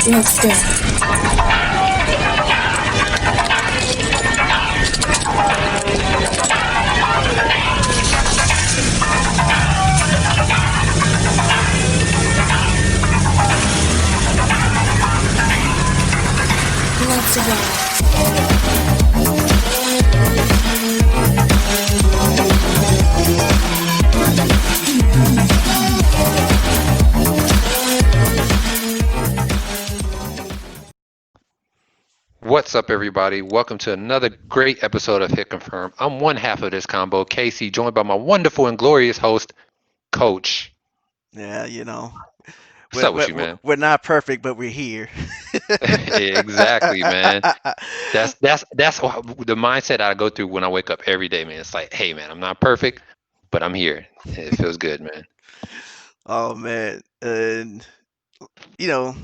Let's go. Let's go. What's up, everybody? Welcome to another great episode of Hit Confirm. I'm one half of this combo, Casey, joined by my wonderful and glorious host, Coach. Yeah, What's up with you, man? we're not perfect, but we're here. Exactly, man. That's the mindset I go through when I wake up every day, man. It's like, hey, man, I'm not perfect, but I'm here. It feels good, man. Oh man, and you know,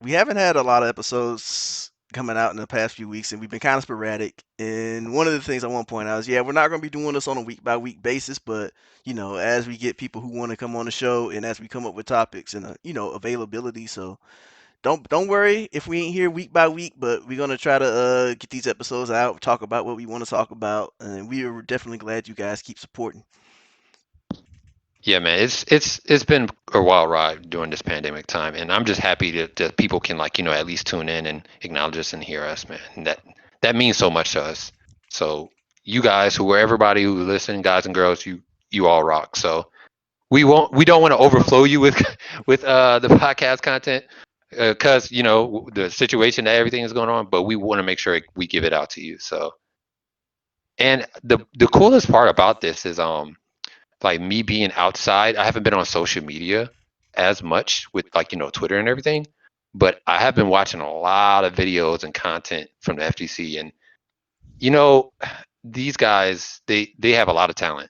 we haven't had a lot of episodes coming out in the past few weeks, and we've been kind of sporadic. And one of the things I want to point out is, yeah, we're not going to be doing this on a week by week basis, but as we get people who want to come on the show, and as we come up with topics and availability, so don't worry if we ain't here week by week, but we're gonna try to get these episodes out, talk about what we want to talk about, and we are definitely glad you guys keep supporting. Yeah, man, it's been a wild ride during this pandemic time, and I'm just happy that people can at least tune in and acknowledge us and hear us, man. And that means so much to us. So you guys, everybody who listen, guys and girls, you all rock. So we don't want to overflow you with with the podcast content because the situation that everything is going on, but we want to make sure we give it out to you. So and the coolest part about this is like me being outside. I haven't been on social media as much with Twitter and everything, but I have been watching a lot of videos and content from the FGC, and you know these guys they have a lot of talent.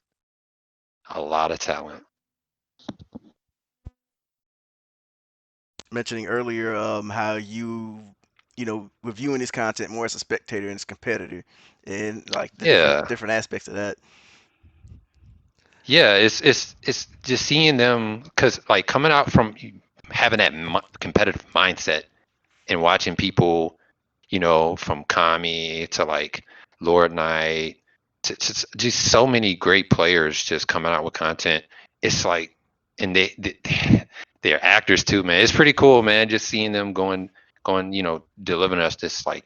Mentioning earlier how we're viewing this content more as a spectator and as a competitor, and like the Yeah, different aspects of that. yeah, it's just seeing them because like coming out from having that competitive mindset and watching people, from Kami to like Lord Knight to just so many great players just coming out with content. It's like, and they're actors too, man. It's pretty cool, man. Just seeing them going, delivering us this like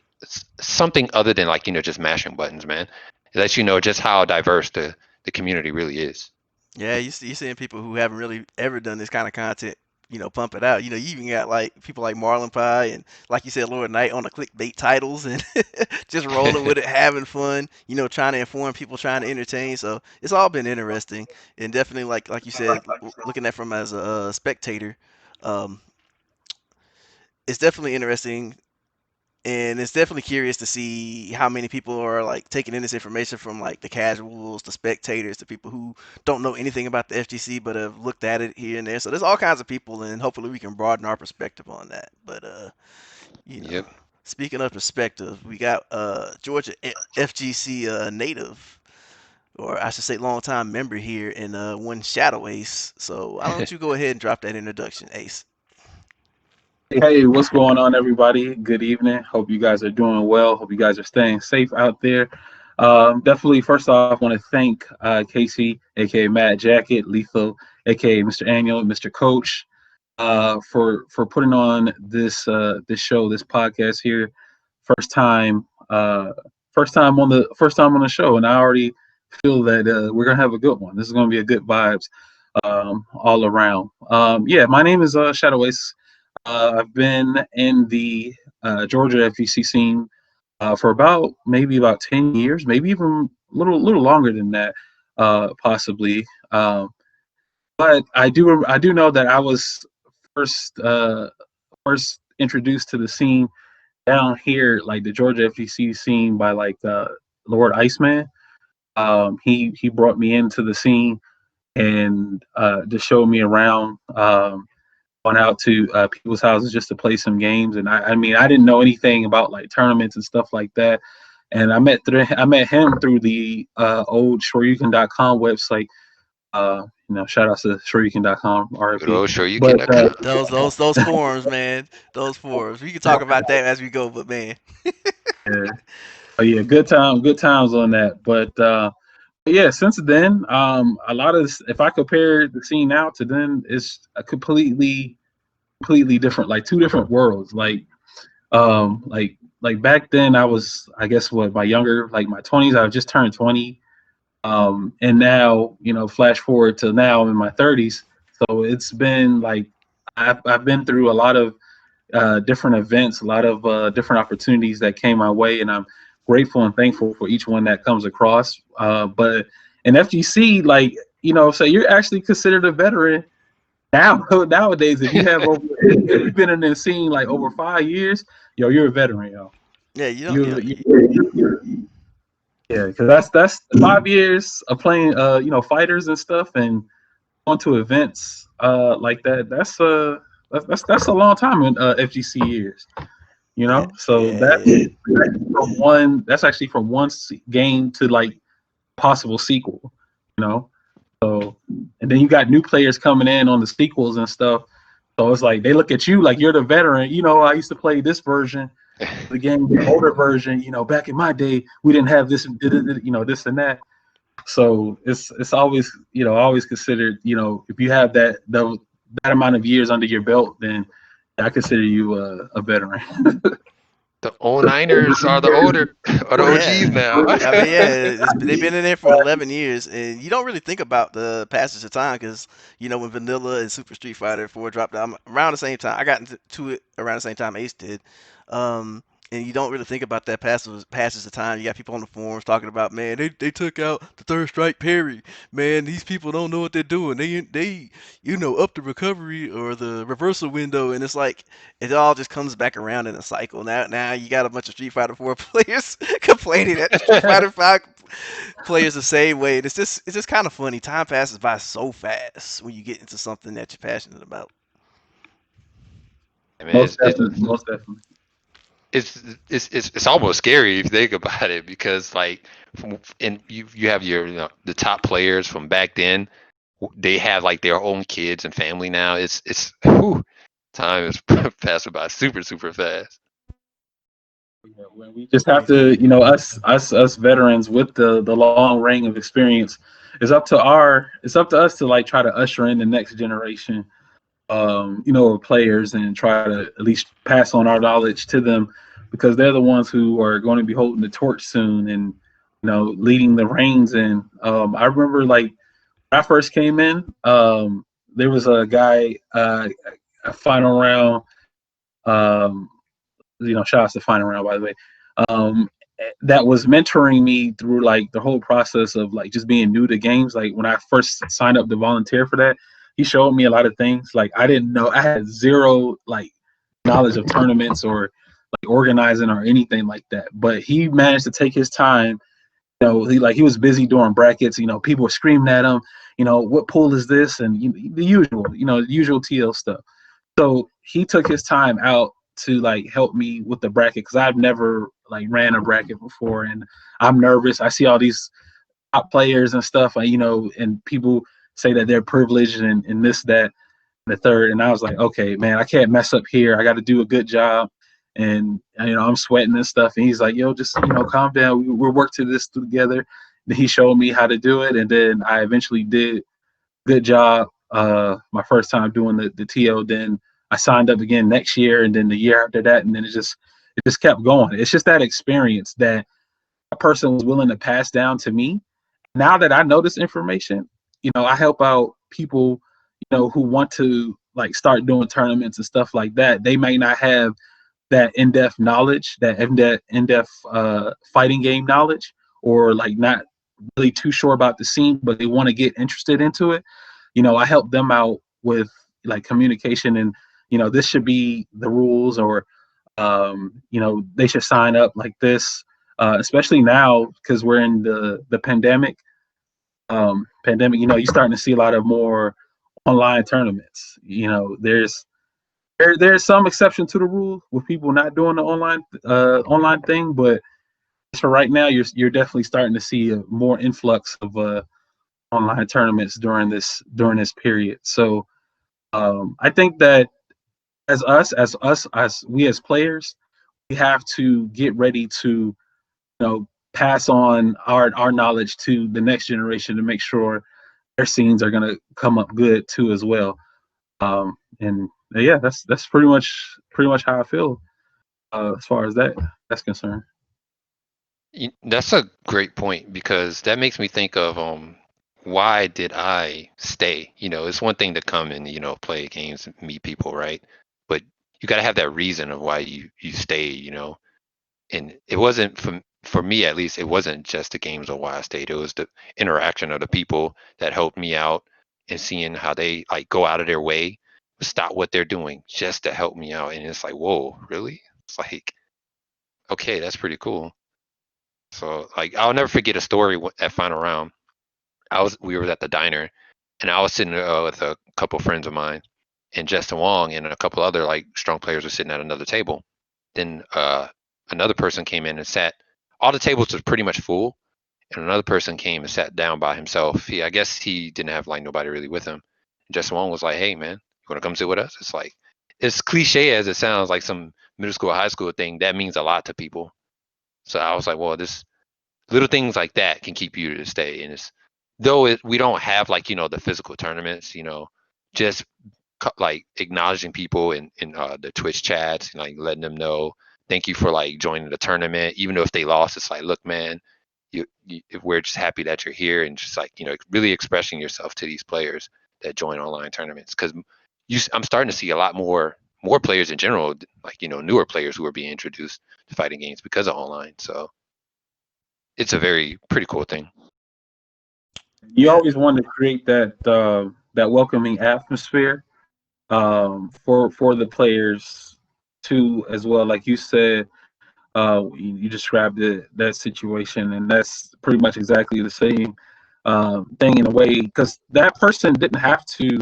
something other than just mashing buttons, man. It lets you know just how diverse the community really is. Yeah, you seeing people who haven't really ever done this kind of content, pump it out. You even got like people like Marlon Pie and like you said, Lord Knight on the clickbait titles and just rolling with it, having fun. Trying to inform people, trying to entertain. So it's all been interesting and definitely like you said, looking at from as a spectator, um, it's definitely interesting and it's definitely curious to see how many people are like taking in this information from like the casuals, the spectators, the people who don't know anything about the FGC but have looked at it here and there. So there's all kinds of people, and hopefully we can broaden our perspective on that. But you know, Yep. speaking of perspective, we got Georgia FGC native, or I should say, longtime member here, and one Shadow Ace. So why don't you go ahead and drop that introduction, Ace? Hey, what's going on, everybody? Good evening. Hope you guys are doing well. Hope you guys are staying safe out there. Definitely, first off, want to thank Casey, aka Matt Jacket, Lethal, aka Mr. Annual, Mr. Coach, for putting on this show, this podcast here. First time, first time on the show, and I already feel that we're gonna have a good one. This is gonna be a good vibes all around. Yeah, my name is Shadow Ace. I've been in the Georgia FEC scene for maybe about 10 years, maybe even a little longer than that, possibly. But I do know that I was first first introduced to the scene down here, like the Georgia FEC scene, by like Lord Iceman. He brought me into the scene and just showed me around. Gone out to people's houses just to play some games, and I mean I didn't know anything about like tournaments and stuff like that. And I met him through the old Shoryuken.com website. shout out to Shuriken.com, Good RIP. old sure you But can. Those forums, man. Those forums. We can talk about that as we go, but man. yeah, yeah, good times on that. But yeah, since then, a lot of if I compare the scene now to then, it's a completely different, like two different worlds. Like back then, I was, I guess, what my younger, like my 20s, I just turned 20. And now, flash forward to now I'm in my 30s. So it's been like I've been through a lot of different events, a lot of different opportunities that came my way, and I'm grateful and thankful for each one that comes across. But in FGC, like, so you're actually considered a veteran now. Nowadays, if if you've been in the scene like over 5 years, you're a veteran, yo. Yeah, you don't. Yeah, because that's 5 years of playing, fighters and stuff, and going to events like that. That's a long time in FGC years. So Yeah. that's actually from one game to like possible sequel. You know, so and then you got new players coming in on the sequels and stuff. So it's like they look at you like you're the veteran. I used to play this version the game, the older version. Back in my day, we didn't have this, this and that. So it's always, always considered, if you have that amount of years under your belt, then I consider you a veteran. The 09ers are the OGs now. I mean, yeah, they've been in there for 11 years, and you don't really think about the passage of time because, when Vanilla and Super Street Fighter 4 dropped out around the same time, I got into it around the same time Ace did. And you don't really think about that passage of time. You got people on the forums talking about, man, they took out the third strike parry. Man, these people don't know what they're doing. They up the recovery or the reversal window, and it's like it all just comes back around in a cycle. Now you got a bunch of Street Fighter 4 players complaining that the Street Fighter 5 players the same way. And it's just kind of funny. Time passes by so fast when you get into something that you're passionate about. I mean, Most definitely. it's almost scary if you think about it because and you have your the top players from back then, they have like their own kids and family now. Whew, time is passing by super fast. When we just have to, us veterans with the long reign of experience, it's up to us to like try to usher in the next generation, of players and try to at least pass on our knowledge to them because they're the ones who are going to be holding the torch soon and leading the reins. And I remember like when I first came in, there was a guy, a final round. Shout out to final round, by the way. Um, that was mentoring me through like the whole process of like just being new to games. Like when I first signed up to volunteer for that, he showed me a lot of things like I didn't know. I had zero like knowledge of tournaments or like organizing or anything like that. But he managed to take his time. He was busy doing brackets. People were screaming at him. What pool is this? And the usual TL stuff. So he took his time out to like help me with the bracket because I've never like ran a bracket before and I'm nervous. I see all these top players and stuff, and people say that they're privileged and this, that, and the third. And I was like, okay, man, I can't mess up here. I got to do a good job. And, I'm sweating and stuff. And he's like, yo, just, calm down. We'll work to this together. Then he showed me how to do it. And then I eventually did good job. My first time doing the TO, then I signed up again next year and then the year after that. And then it just kept going. It's just that experience that a person was willing to pass down to me. Now that I know this information, I help out people, who want to like start doing tournaments and stuff like that. They may not have that in-depth knowledge, that in-depth fighting game knowledge, or like not really too sure about the scene, but they want to get interested into it. I help them out with like communication and, this should be the rules or, they should sign up like this, especially now because we're in the pandemic. You're starting to see a lot of more online tournaments. There's some exception to the rule with people not doing the online thing, but for right now, you're definitely starting to see a more influx of online tournaments during this period. So I think that as we as players, we have to get ready to pass on our knowledge to the next generation to make sure their scenes are going to come up good too as well. And yeah, that's pretty much how I feel as far as that's concerned. That's a great point because that makes me think of why did I stay? It's one thing to come and play games and meet people, right? But you got to have that reason of why you stay. And it wasn't for me at least. It wasn't just the games of why I stayed. It was the interaction of the people that helped me out and seeing how they like go out of their way, stop what they're doing just to help me out. And it's like, whoa, really? It's like, okay, that's pretty cool. So like I'll never forget a story at final round. We were at the diner, and I was sitting with a couple friends of mine, and Justin Wong and a couple other like strong players were sitting at another table. Then another person came in and sat. All the tables was pretty much full, and another person came and sat down by himself. I guess he didn't have like nobody really with him. And Justin Wong was like, "Hey man, you want to come sit with us?" It's like as cliche as it sounds, like some middle school, high school thing. That means a lot to people. So I was like, well, this little things like that can keep you to stay. And it's though we don't have like the physical tournaments, just like acknowledging people in the Twitch chats and like letting them know thank you for like joining the tournament, even though if they lost, it's like look, man, we're just happy that you're here and just like really expressing yourself to these players that join online tournaments because I'm starting to see a lot more players in general, like newer players who are being introduced to fighting games because of online. So it's a very pretty cool thing. You Yeah, always want to create that welcoming atmosphere for the players too as well. Like you said, you described that situation, and that's pretty much exactly the same thing in a way because that person didn't have to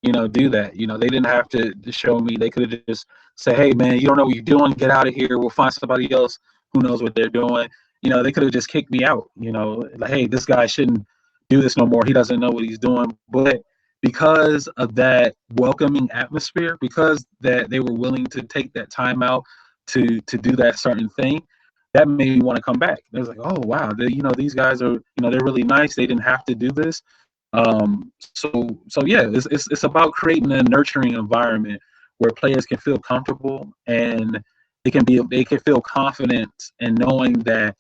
do that. They didn't have to show me. They could have just say, "Hey, man, you don't know what you're doing. Get out of here. We'll find somebody else who knows what they're doing." They could have just kicked me out. Like, "Hey, this guy shouldn't do this no more. He doesn't know what he's doing." But because of that welcoming atmosphere, because that they were willing to take that time out to do that certain thing, that made me want to come back. It was like, "Oh wow, these guys are they're really nice. They didn't have to do this." So yeah, it's about creating a nurturing environment where players can feel comfortable and they can feel confident in knowing that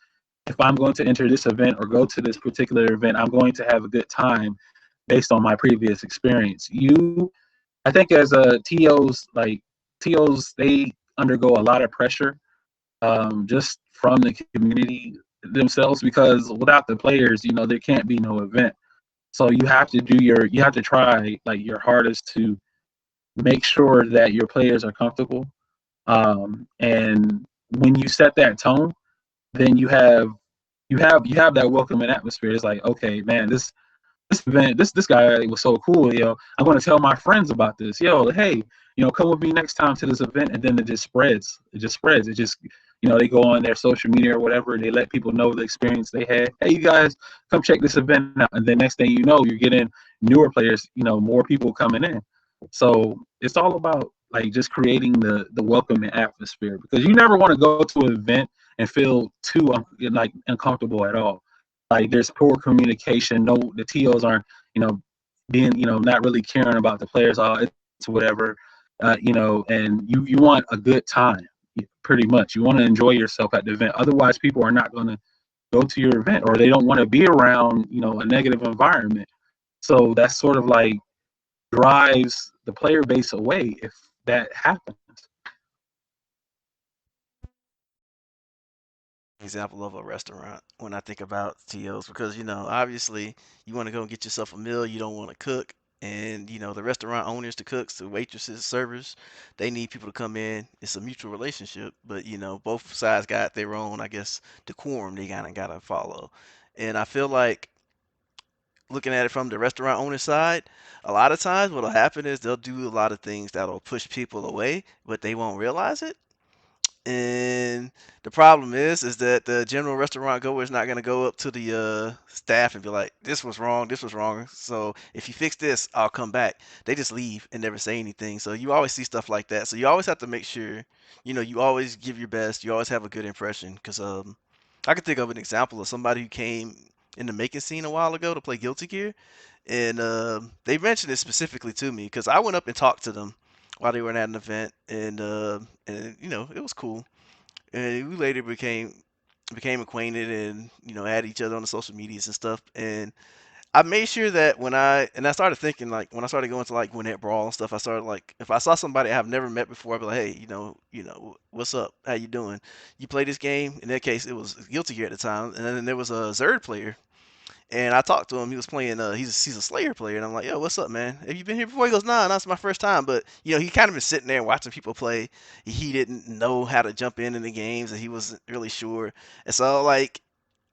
if I'm going to enter this event or go to this particular event, I'm going to have a good time based on my previous experience. I think as TOs, they undergo a lot of pressure just from the community themselves because without the players, there can't be no event. So you have to try like your hardest to make sure that your players are comfortable. And when you set that tone, then you have that welcoming atmosphere. It's like, okay, man, this event, this guy was so cool. I'm going to tell my friends about this. Hey, come with me next time to this event, and then it just spreads. It just spreads. It just, they go on their social media or whatever, and they let people know the experience they had. Hey, you guys, come check this event out, and then next thing you know, you're getting newer players. More people coming in. So it's all about like just creating the welcoming atmosphere because you never want to go to an event and feel too like uncomfortable at all. Like there's poor communication. No, the TOs aren't, being, not really caring about the players. It's whatever, and you want a good time, pretty much. You want to enjoy yourself at the event. Otherwise, people are not going to go to your event or they don't want to be around, a negative environment. So that's sort of like drives the player base away if that happens. example of a restaurant when I think about TOs because obviously you want to go and get yourself a meal, you don't want to cook, and the restaurant owners, the cooks, the waitresses, servers, they need people to come in. It's a mutual relationship, but both sides got their own, I guess, decorum they kind of gotta follow, and I feel like looking at it from the restaurant owner side, a lot of times what'll happen is they'll do a lot of things that'll push people away, but they won't realize it. And the problem is that the general restaurant goer is not going to go up to the staff and be like, "This was wrong. This was wrong. So if you fix this, I'll come back." They just leave and never say anything. So you always see stuff like that. So you always have to make sure, you always give your best. You always have a good impression. Because I can think of an example of somebody who came in the making scene a while ago to play Guilty Gear, and they mentioned it specifically to me because I went up and talked to them while they were at an event, and it was cool. And we later became acquainted, and add each other on the social medias and stuff. And I made sure that I started thinking, like, when I started going to like Gwinnett Brawl and stuff, I started like, if I saw somebody I've never met before, I'd be like, hey, what's up? How you doing? You play this game? In that case, it was Guilty Gear at the time, and then there was a Zerd player. And I talked to him. He was playing. He's a Slayer player, and I'm like, "Yo, what's up, man? Have you been here before?" He goes, "Nah, that's my first time." But he kind of been sitting there watching people play. He didn't know how to jump in the games, and he wasn't really sure. And so, like,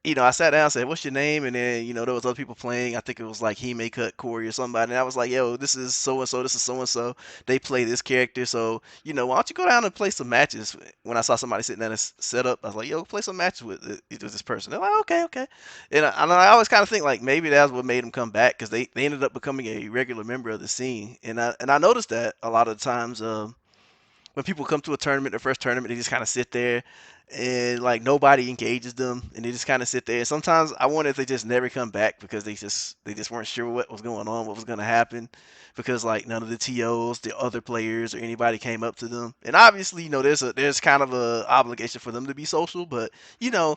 I sat down and said, "What's your name?" And then, there was other people playing. I think it was like He May Cut Corey or somebody. And I was like, "Yo, this is so and so. This is so and so. They play this character. So, why don't you go down and play some matches?" When I saw somebody sitting at a setup, I was like, "Yo, play some matches with this person." They're like, "Okay, okay." And I always kind of think like maybe that's what made them come back because they ended up becoming a regular member of the scene. And I noticed that a lot of times. When people come to a tournament, their first tournament, they just kind of sit there and like nobody engages them and they just kind of sit there. And sometimes I wonder if they just never come back because they just weren't sure what was going on, what was going to happen because like none of the TOs, the other players or anybody came up to them. And obviously, there's kind of a obligation for them to be social, but you know,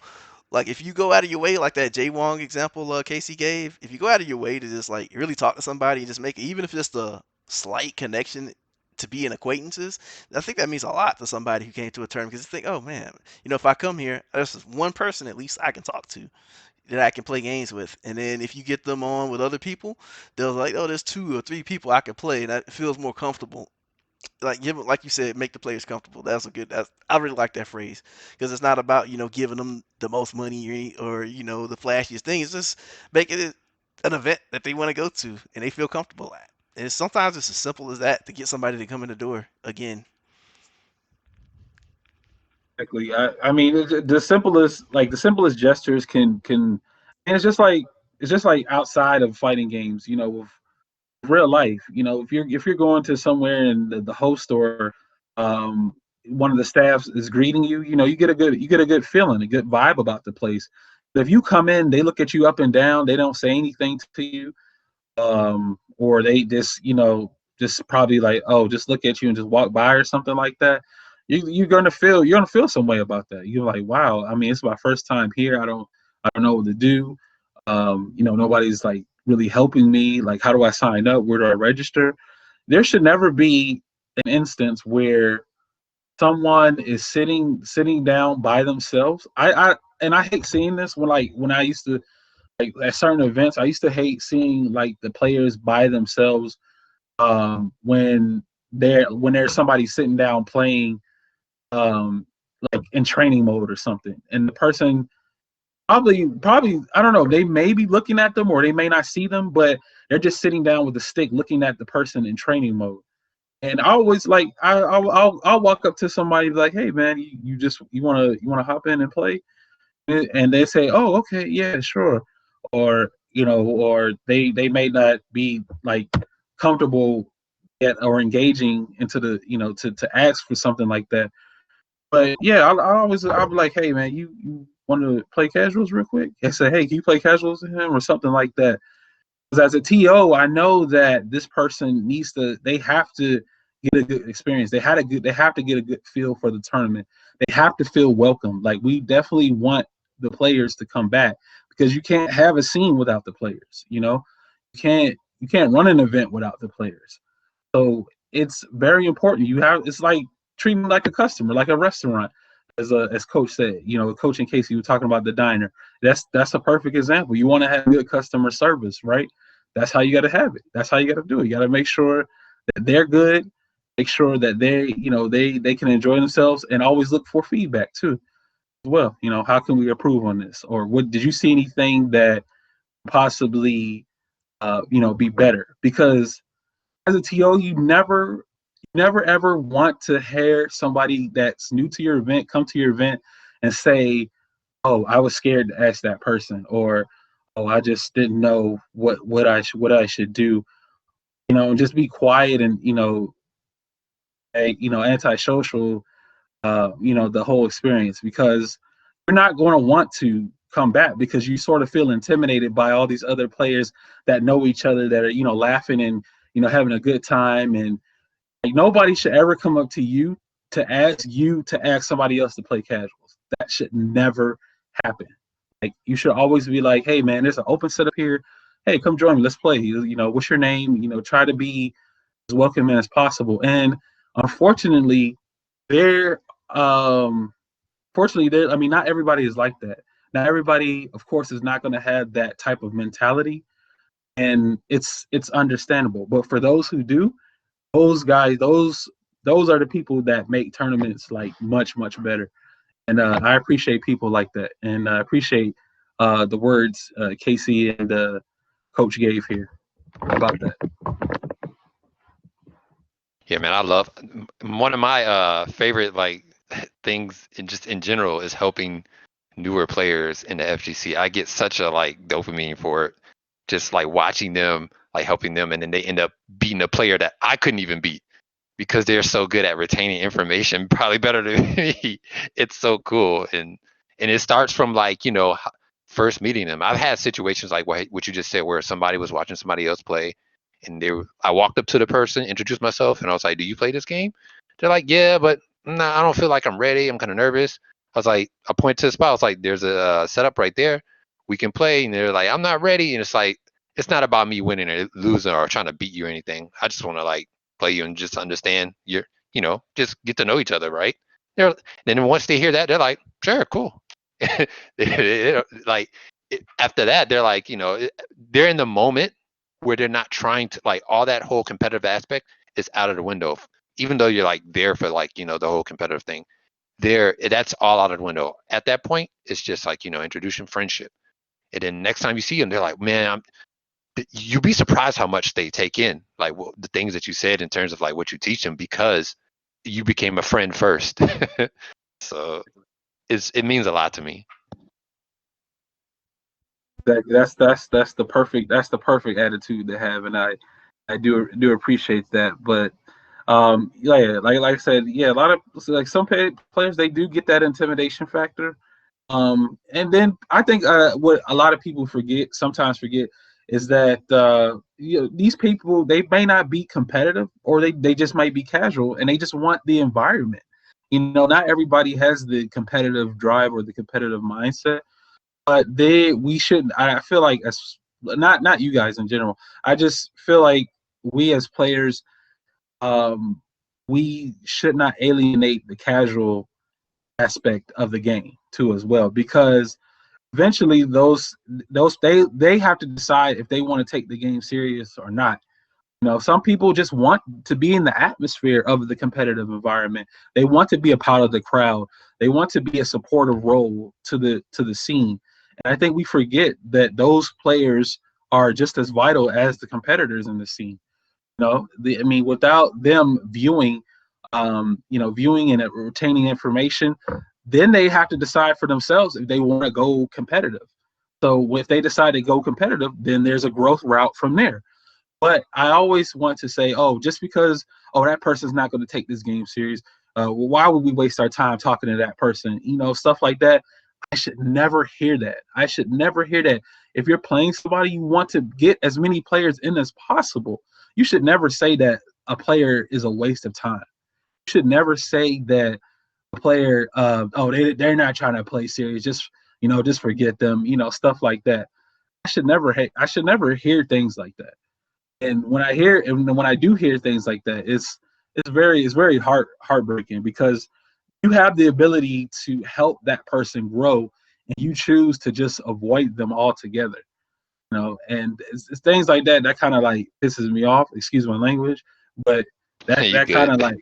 like if you go out of your way, like that Jay Wong example Casey gave, if you go out of your way to just like really talk to somebody and just make it, even if it's just a slight connection to be in acquaintances, I think that means a lot to somebody who came to a tournament because you think, oh man, if I come here, there's one person at least I can talk to that I can play games with. And then if you get them on with other people, they'll like, oh, there's two or three people I can play, and that feels more comfortable. Like you said, make the players comfortable. I really like that phrase because it's not about giving them the most money or the flashiest thing. It's just making it an event that they want to go to and they feel comfortable at. And sometimes it's as simple as that to get somebody to come in the door again. Exactly. I mean, the simplest gestures can, and it's just like outside of fighting games. With real life. If you're going to somewhere and the host or um, one of the staffs is greeting you, you get a good feeling, a good vibe about the place. But if you come in, they look at you up and down, they don't say anything to you, or they just probably like, oh, just look at you and just walk by or something like that. You're gonna feel some way about that. You're like, wow. I mean, it's my first time here. I don't know what to do. Nobody's like really helping me. Like, how do I sign up? Where do I register? There should never be an instance where someone is sitting down by themselves. I hate seeing this when I used to like at certain events. I used to hate seeing like the players by themselves when there's somebody sitting down playing um, like in training mode or something, and the person probably I don't know, they may be looking at them or they may not see them, but they're just sitting down with a stick looking at the person in training mode. And I always like I'll walk up to somebody and be like, hey man, you wanna hop in and play? And they say, oh okay, yeah, sure. Or they may not be like comfortable yet or engaging into the to ask for something like that. But yeah, I'll be like, hey man, you want to play casuals real quick? I say, hey, can you play casuals with him or something like that? Because as a TO, I know that this person they have to get a good experience. They have to get a good feel for the tournament. They have to feel welcome. Like we definitely want the players to come back because you can't have a scene without the players. You can't run an event without the players. So it's very important. It's like treating like a customer, like a restaurant, as Coach said. Coach in Casey, you were talking about the diner. That's a perfect example. You want to have good customer service, right? That's how you got to have it. That's how you got to do it. You got to make sure that they're good. Make sure that they can enjoy themselves, and always look for feedback too, as well. How can we improve on this? Or what did you see anything that possibly be better? Because as a TO, you never never ever want to hear somebody that's new to your event come to your event and say, "Oh, I was scared to ask that person," or "Oh, I just didn't know what I should do." And just be quiet and antisocial. The whole experience, because you're not going to want to come back because you sort of feel intimidated by all these other players that know each other, that are laughing and having a good time. And like, nobody should ever come up to you to ask somebody else to play casuals. That should never happen. Like, you should always be like, "Hey man, there's an open setup here. Hey, come join me. Let's play. What's your name?" Try to be as welcoming as possible. And unfortunately, there fortunately there I mean, not everybody is like that. Not everybody, of course, is not going to have that type of mentality, and it's understandable. But for those who do, those guys, those are the people that make tournaments like much much better. And I appreciate people like that, and I appreciate the words Casey and Coach gave here about that. Yeah, man, I love one of my favorite like things in general is helping newer players in the FGC. I get such a like dopamine for it, just like watching them, like helping them, and then they end up beating a player that I couldn't even beat because they're so good at retaining information, probably better than me. It's so cool, and it starts from like first meeting them. I've had situations like what you just said, where somebody was watching somebody else play, and I walked up to the person, introduced myself, and I was like, "Do you play this game?" They're like, "Yeah, but nah, I don't feel like I'm ready. I'm kind of nervous." I was like, I point to the spot. I was like, "There's a setup right there. We can play." And they're like, "I'm not ready." And it's like, it's not about me winning or losing or trying to beat you or anything. I just want to like play you and just understand your, just get to know each other, right? They're Then once they hear that, they're like, "Sure, cool." Like after that, they're like, they're in the moment where they're not trying to like all that whole competitive aspect is out of the window. Even though you're like there for like the whole competitive thing, that's all out of the window. At that point, it's just like introducing friendship, and then next time you see them, they're like, "Man, you'd be surprised how much they take in, like the things that you said in terms of like what you teach them, because you became a friend first." So it means a lot to me. That's the perfect attitude to have, and I do appreciate that. But yeah, like I said, yeah, a lot of like some players, they do get that intimidation factor. And then I think what a lot of people sometimes forget, is that these people, they may not be competitive, or they just might be casual, and they just want the environment. Not everybody has the competitive drive or the competitive mindset, but we shouldn't. I feel like, as not you guys in general. I just feel like we as players, um, we should not alienate the casual aspect of the game too as well, because eventually they have to decide if they want to take the game serious or not. Some people just want to be in the atmosphere of the competitive environment. They want to be a part of the crowd. They want to be a supportive role to the scene. And I think we forget that those players are just as vital as the competitors in the scene. I mean, without them viewing and retaining information, then they have to decide for themselves if they want to go competitive. So if they decide to go competitive, then there's a growth route from there. But I always want to say, oh, just because that person's not going to take this game serious, well, why would we waste our time talking to that person? Stuff like that. I should never hear that. I should never hear that. If you're playing somebody, you want to get as many players in as possible. You should never say that a player is a waste of time. You should never say that a player, they're not trying to play serious. Just forget them. Stuff like that. I should never hear things like that. And when I do hear things like that, it's very heartbreaking, because you have the ability to help that person grow, and you choose to just avoid them altogether. And it's things like that kind of like pisses me off. Excuse my language, but that You that kind good? of like,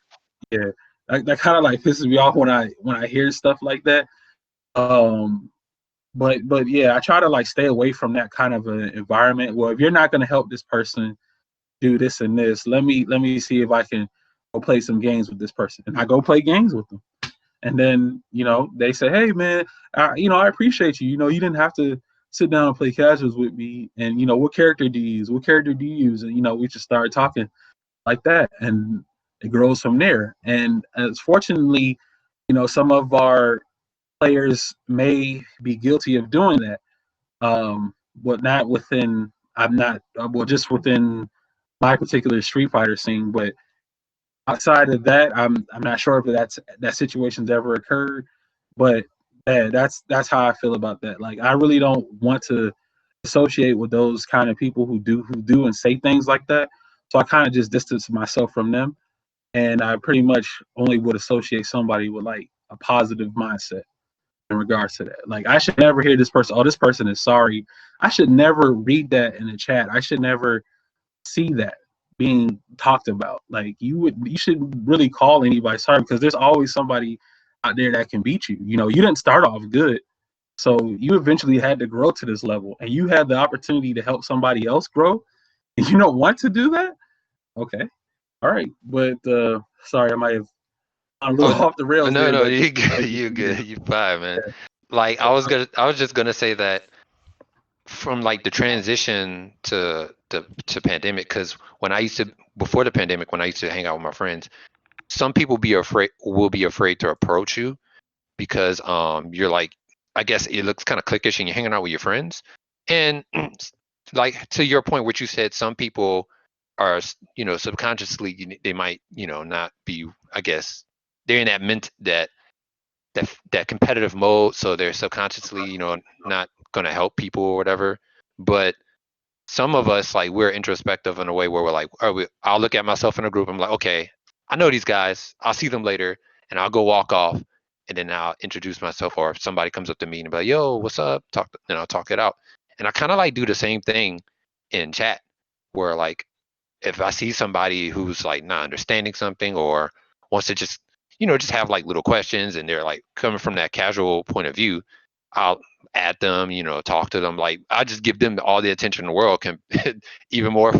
yeah, that kind of like pisses me off when I hear stuff like that. Um, but yeah, I try to like stay away from that kind of an environment. Well, if you're not going to help this person do this and this, let me see if I can go play some games with this person, and I go play games with them. And then, they say, hey, man, I appreciate you. You didn't have to sit down and play casuals with me. And, what character do you use? What character do you use? And, we just started talking like that. And it grows from there. And as fortunately, some of our players may be guilty of doing that. But not within, I'm not, well, just within my particular Street Fighter scene. But outside of that, I'm not sure if that situation's ever occurred, but yeah, that's how I feel about that. Like I really don't want to associate with those kind of people who do and say things like that. So I kind of just distance myself from them, and I pretty much only would associate somebody with like a positive mindset in regards to that. Like I should never hear this person. Oh, this person is sorry. I should never read that in the chat. I should never see that being talked about. Like you should really call anybody sorry because there's always somebody out there that can beat you. You didn't start off good. So you eventually had to grow to this level and you had the opportunity to help somebody else grow and you don't want to do that? Okay. All right. But sorry, I might have gone a little Oh off the rails no, there, no, but you good, you good, you fine, man. Like I was just gonna say that from like the transition to pandemic, because when I used to before the pandemic, when I used to hang out with my friends, some people will be afraid to approach you because you're like, I guess it looks kind of cliquish and you're hanging out with your friends. And like to your point, what you said, some people are, subconsciously they might, not be, I guess they're in that competitive mode, so they're subconsciously, not gonna help people or whatever. But some of us, like, we're introspective in a way where we're like, I'll look at myself in a group. I'm like, okay, I know these guys. I'll see them later, and I'll go walk off, and then I'll introduce myself. Or if somebody comes up to me and be like, "Yo, what's up?" Then I'll talk it out. And I kind of like do the same thing in chat, where like if I see somebody who's like not understanding something or wants to just just have like little questions and they're like coming from that casual point of view, I'll add them, talk to them. Like I just give them all the attention in the world, even more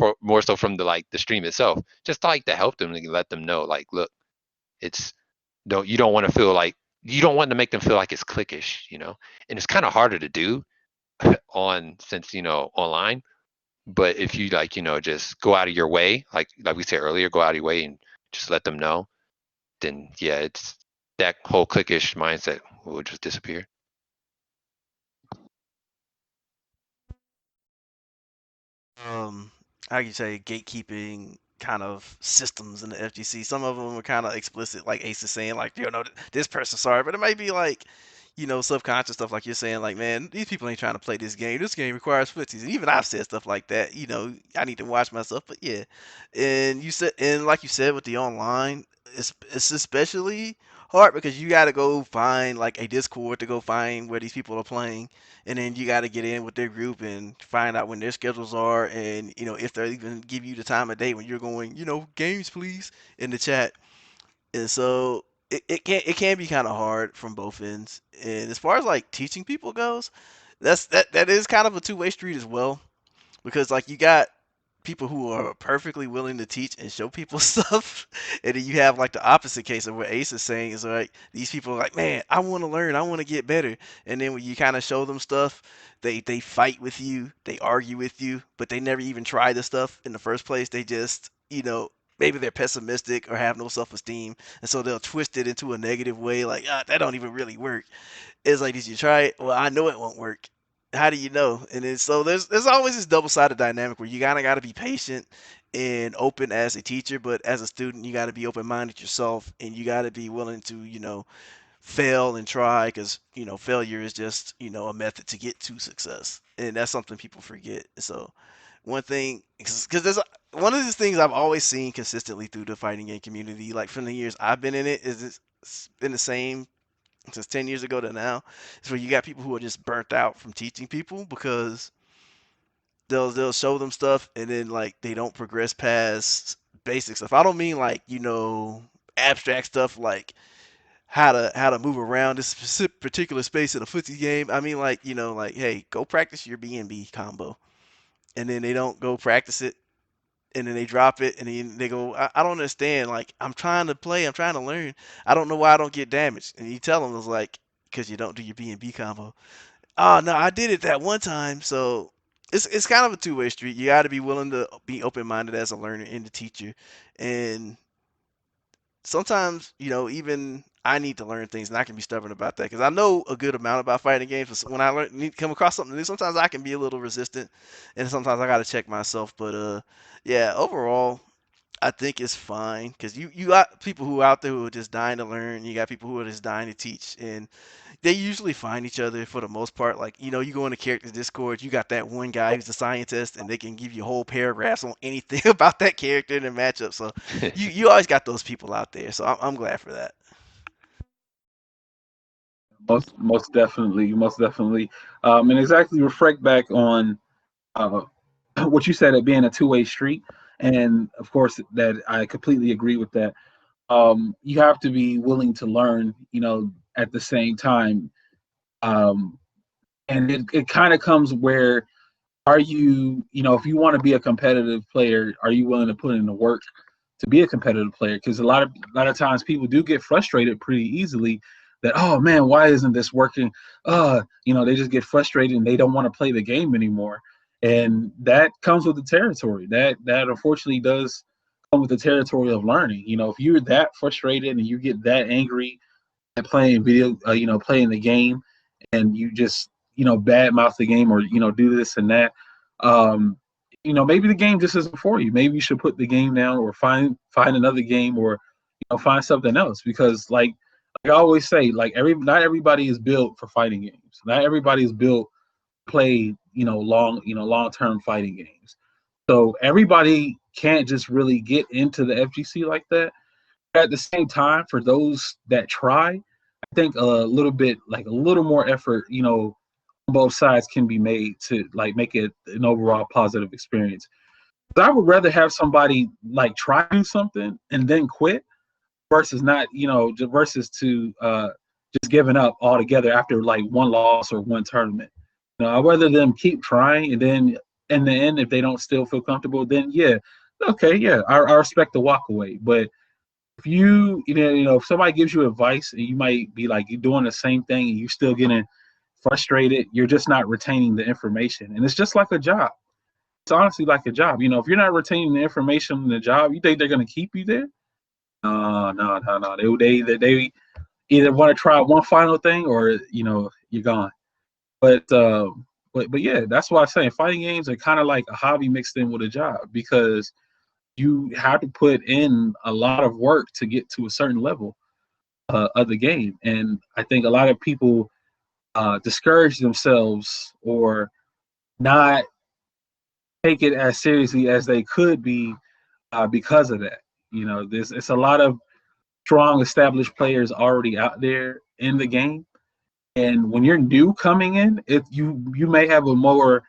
so from the stream itself, just like to help them and let them know like, look, it's don't want to feel like you don't want to make them feel like it's cliquish, and it's kind of harder to do on since online. But if you like, just go out of your way, like we said earlier, go out of your way and just let them know, then yeah, it's that whole cliquish mindset will just disappear. um how you say gatekeeping kind of systems in the FGC. Some of them are kind of explicit, like Ace is saying, like this person's sorry, but it might be like subconscious stuff, like you're saying, like man, these people ain't trying to play this game. This game requires footsies, and even I've said stuff like that. I need to watch myself, but yeah, and you said, and like you said with the online, it's especially hard because you got to go find like a Discord to go find where these people are playing, and then you got to get in with their group and find out when their schedules are, and if they even give you the time of day when you're going, games please in the chat. And so it can be kind of hard from both ends. And as far as like teaching people goes, that is kind of a two-way street as well, because like you got people who are perfectly willing to teach and show people stuff, and then you have like the opposite case of what Ace is saying is like these people are like, man, I want to learn, I want to get better, and then when you kind of show them stuff, they fight with you, they argue with you, but they never even try the stuff in the first place. They just maybe they're pessimistic or have no self-esteem, and so they'll twist it into a negative way, like that don't even really work. It's like, did you try it? Well, I know it won't work. How do you know? And then so there's always this double sided dynamic where you kind of got to be patient and open as a teacher, but as a student, you got to be open minded yourself, and you got to be willing to fail and try, because failure is just a method to get to success, and that's something people forget. So one thing, because there's one of the things I've always seen consistently through the fighting game community, like from the years I've been in it, is it's been the same since 10 years ago to now. It's where you got people who are just burnt out from teaching people because they'll show them stuff and then like they don't progress past basic stuff. I don't mean like abstract stuff like how to move around this specific particular space in a footsie game. I mean like like hey, go practice your B and B combo, and then they don't go practice it, and then they drop it, and then they go, I don't understand. Like, I'm trying to play, I'm trying to learn. I don't know why I don't get damaged. And you tell them, it's like, because you don't do your B and B combo. Oh no, I did it that one time. So it's kind of a two-way street. You got to be willing to be open-minded as a learner and the teacher, and sometimes, even I need to learn things, and I can be stubborn about that because I know a good amount about fighting games. But when I come across something new, sometimes I can be a little resistant, and sometimes I got to check myself. But yeah, overall, I think it's fine because you got people who are out there who are just dying to learn. You got people who are just dying to teach, and they usually find each other for the most part. Like, you go into character Discord, you got that one guy who's a scientist, and they can give you whole paragraphs on anything about that character in the matchup. So you always got those people out there. So I'm glad for that. Most definitely, and exactly reflect back on uh, what you said, it being a two-way street, and of course that I completely agree with that. You have to be willing to learn, at the same time, um, and it kind of comes where are you, if you want to be a competitive player, are you willing to put in the work to be a competitive player? Because a lot of times people do get frustrated pretty easily that, oh man, why isn't this working? They just get frustrated and they don't want to play the game anymore. And that comes with the territory. That unfortunately does come with the territory of learning. If you're that frustrated and you get that angry at playing playing the game, and you just badmouth the game, or do this and that, um, maybe the game just isn't for you. Maybe you should put the game down, or find another game, or find something else. Because like I always say, like not everybody is built for fighting games. Not everybody is built to play long term fighting games. So everybody can't just really get into the FGC like that. At the same time, for those that try, I think a little more effort, on both sides can be made to like make it an overall positive experience. But I would rather have somebody like try to do something and then quit versus not, versus to just giving up altogether after like one loss or one tournament. I'd rather them keep trying, and then in the end, if they don't still feel comfortable, then yeah, okay, yeah, I respect the walk away. But if if somebody gives you advice and you might be like you're doing the same thing and you're still getting frustrated, you're just not retaining the information. And it's just like a job. It's honestly like a job. If you're not retaining the information in the job, you think they're going to keep you there? No, no, no, no. They either want to try one final thing, or you're gone. But but yeah, that's why I'm saying fighting games are kind of like a hobby mixed in with a job, because you have to put in a lot of work to get to a certain level of the game. And I think a lot of people discourage themselves, or not take it as seriously as they could be, because of that. There's it's a lot of strong established players already out there in the game, and when you're new coming in, if you may have a more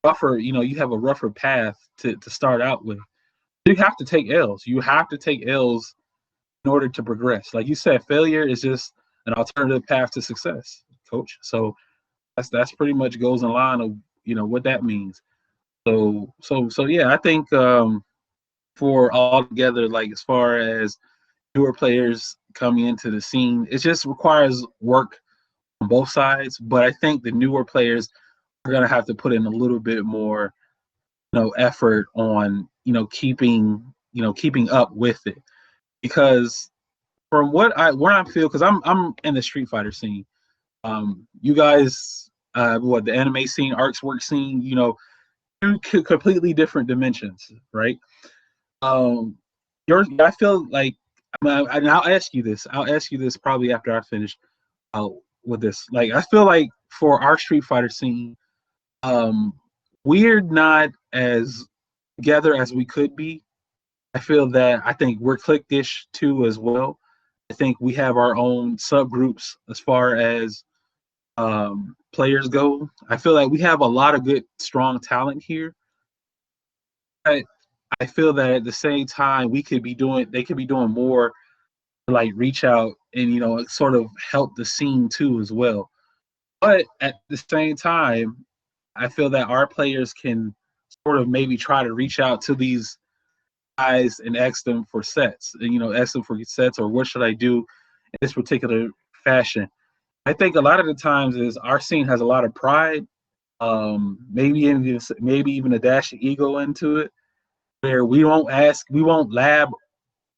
rougher, you have a rougher path to start out with. You have to take L's. You have to take L's in order to progress. Like you said, failure is just an alternative path to success, coach. So that's pretty much goes in line of what that means. So yeah, I think for all together, like as far as newer players coming into the scene, it just requires work on both sides. But I think the newer players are gonna have to put in a little bit more, effort on keeping up with it, because from where I feel, because I'm in the Street Fighter scene. You guys, what the anime scene, arcs work scene, two completely different dimensions, right? Um, I feel like, and I'll ask you this. I'll ask you this probably after I finish with this. Like, I feel like for our Street Fighter scene, um, we're not as together as we could be. I think we're cliquish too as well. I think we have our own subgroups as far as players go. I feel like we have a lot of good, strong talent here. But I feel that at the same time, they could be doing more to like reach out and sort of help the scene too as well. But at the same time, I feel that our players can sort of maybe try to reach out to these guys and ask them for sets, and, ask them for sets or what should I do in this particular fashion. I think a lot of the times is our scene has a lot of pride, maybe even a dash of ego into it, where we won't lab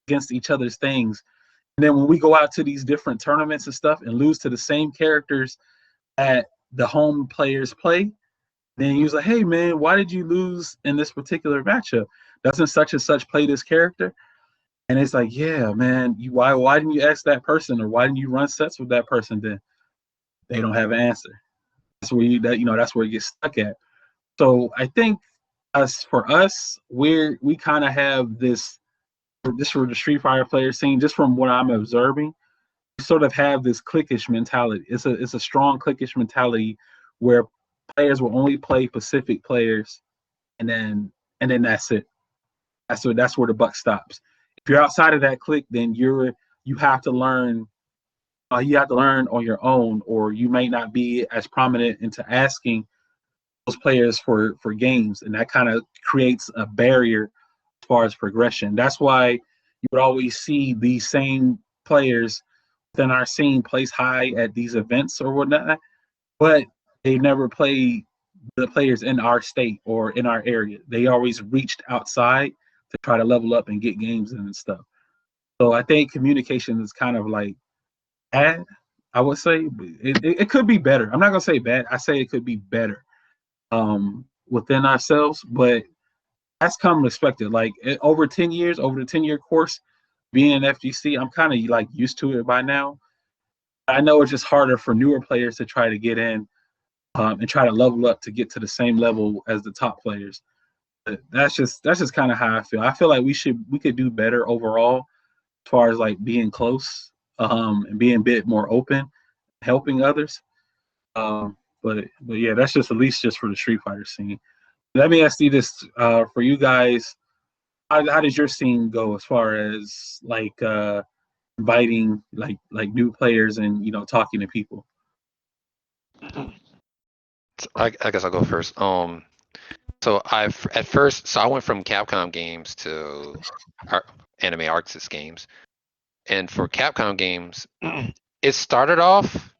against each other's things. And then when we go out to these different tournaments and stuff and lose to the same characters that the home players play, then he was like, "Hey man, why did you lose in this particular matchup? Doesn't such and such play this character?" And it's like, "Yeah, man, why didn't you ask that person, or why didn't you run sets with that person?" Then they don't have an answer. That's where you get stuck at. So I think for us, we kind of have this for the Street Fighter player scene, just from what I'm observing, we sort of have this cliquish mentality. It's a strong cliquish mentality where players will only play Pacific players, and then that's it. That's where the buck stops. If you're outside of that clique, then you have to learn. You have to learn on your own, or you may not be as prominent into asking those players for games, and that kind of creates a barrier as far as progression. That's why you would always see these same players within our scene place high at these events or whatnot, but they never play the players in our state or in our area. They always reached outside to try to level up and get games in and stuff. So I think communication is kind of like bad, I would say. It could be better. I'm not gonna say bad. I say it could be better within ourselves, but that's come expected. Like over 10 years, over the 10-year course, being in FGC, I'm kind of like used to it by now. I know it's just harder for newer players to try to get in and try to level up to get to the same level as the top players. But that's just kind of how I feel. I feel like we could do better overall as far as like being close and being a bit more open, helping others. But yeah, that's just at least just for the Street Fighter scene. Let me ask you this for you guys: how does your scene go as far as like inviting like new players and talking to people? I guess I'll go first. So I went from Capcom games to Ar- Anime Arxis games, and for Capcom games, it started off.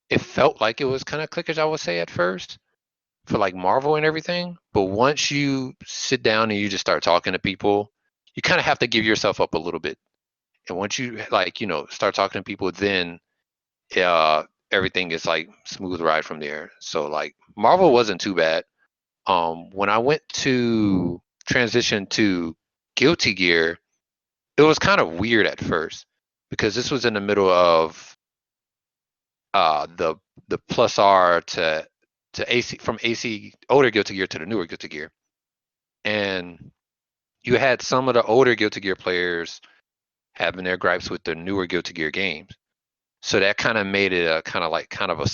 It felt like it was kind of cliquish, I would say at first, for like Marvel and everything. But once you sit down and you just start talking to people, you kind of have to give yourself up a little bit. And once you like start talking to people, then uh, everything is like smooth ride from there. So like Marvel wasn't too bad. When I went to transition to Guilty Gear, it was kind of weird at first because this was in the middle of the plus R to AC, from AC older Guilty Gear to the newer Guilty Gear, and you had some of the older Guilty Gear players having their gripes with the newer Guilty Gear games. So that kind of made it a kind of a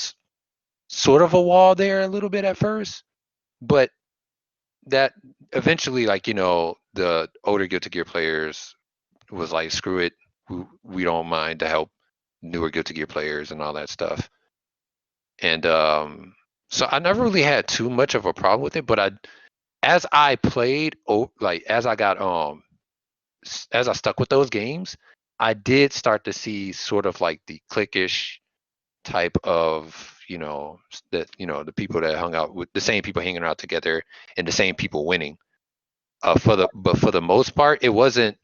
sort of a wall there a little bit at first, but that eventually, like the older Guilty Gear players was like, screw it, we don't mind to help newer Guilty Gear players and all that stuff. And so I never really had too much of a problem with it, but as I played, like as I got as I stuck with those games, I did start to see sort of like the cliquish type of that the people that hung out with the same people hanging out together and the same people winning. But for the most part, it wasn't.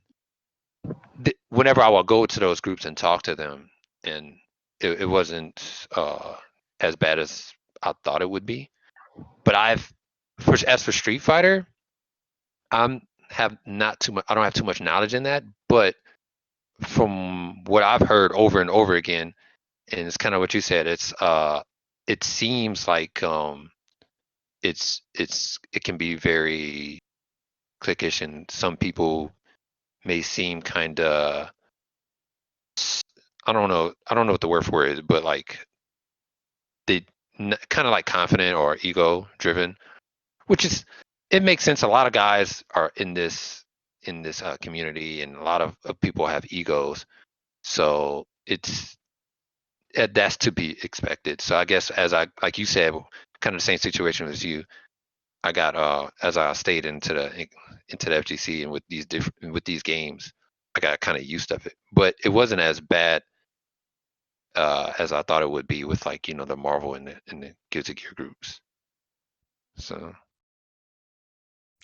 Whenever I would go to those groups and talk to them, and it wasn't as bad as I thought it would be. But as for Street Fighter, have not too much. I don't have too much knowledge in that, but from what I've heard over and over again, and it's kind of what you said. It seems like it can be very cliquish, and some people may seem kind of, I don't know what the word for it is, but like they kind of like confident or ego driven, which is, it makes sense. A lot of guys are in this community, and a lot of people have egos, so that's to be expected. So I guess, as I like you said, kind of the same situation as you. I got as I stayed into the FGC and with these games, I got kind of used of it. But it wasn't as bad as I thought it would be with like the Marvel and the Guilty Gear groups. So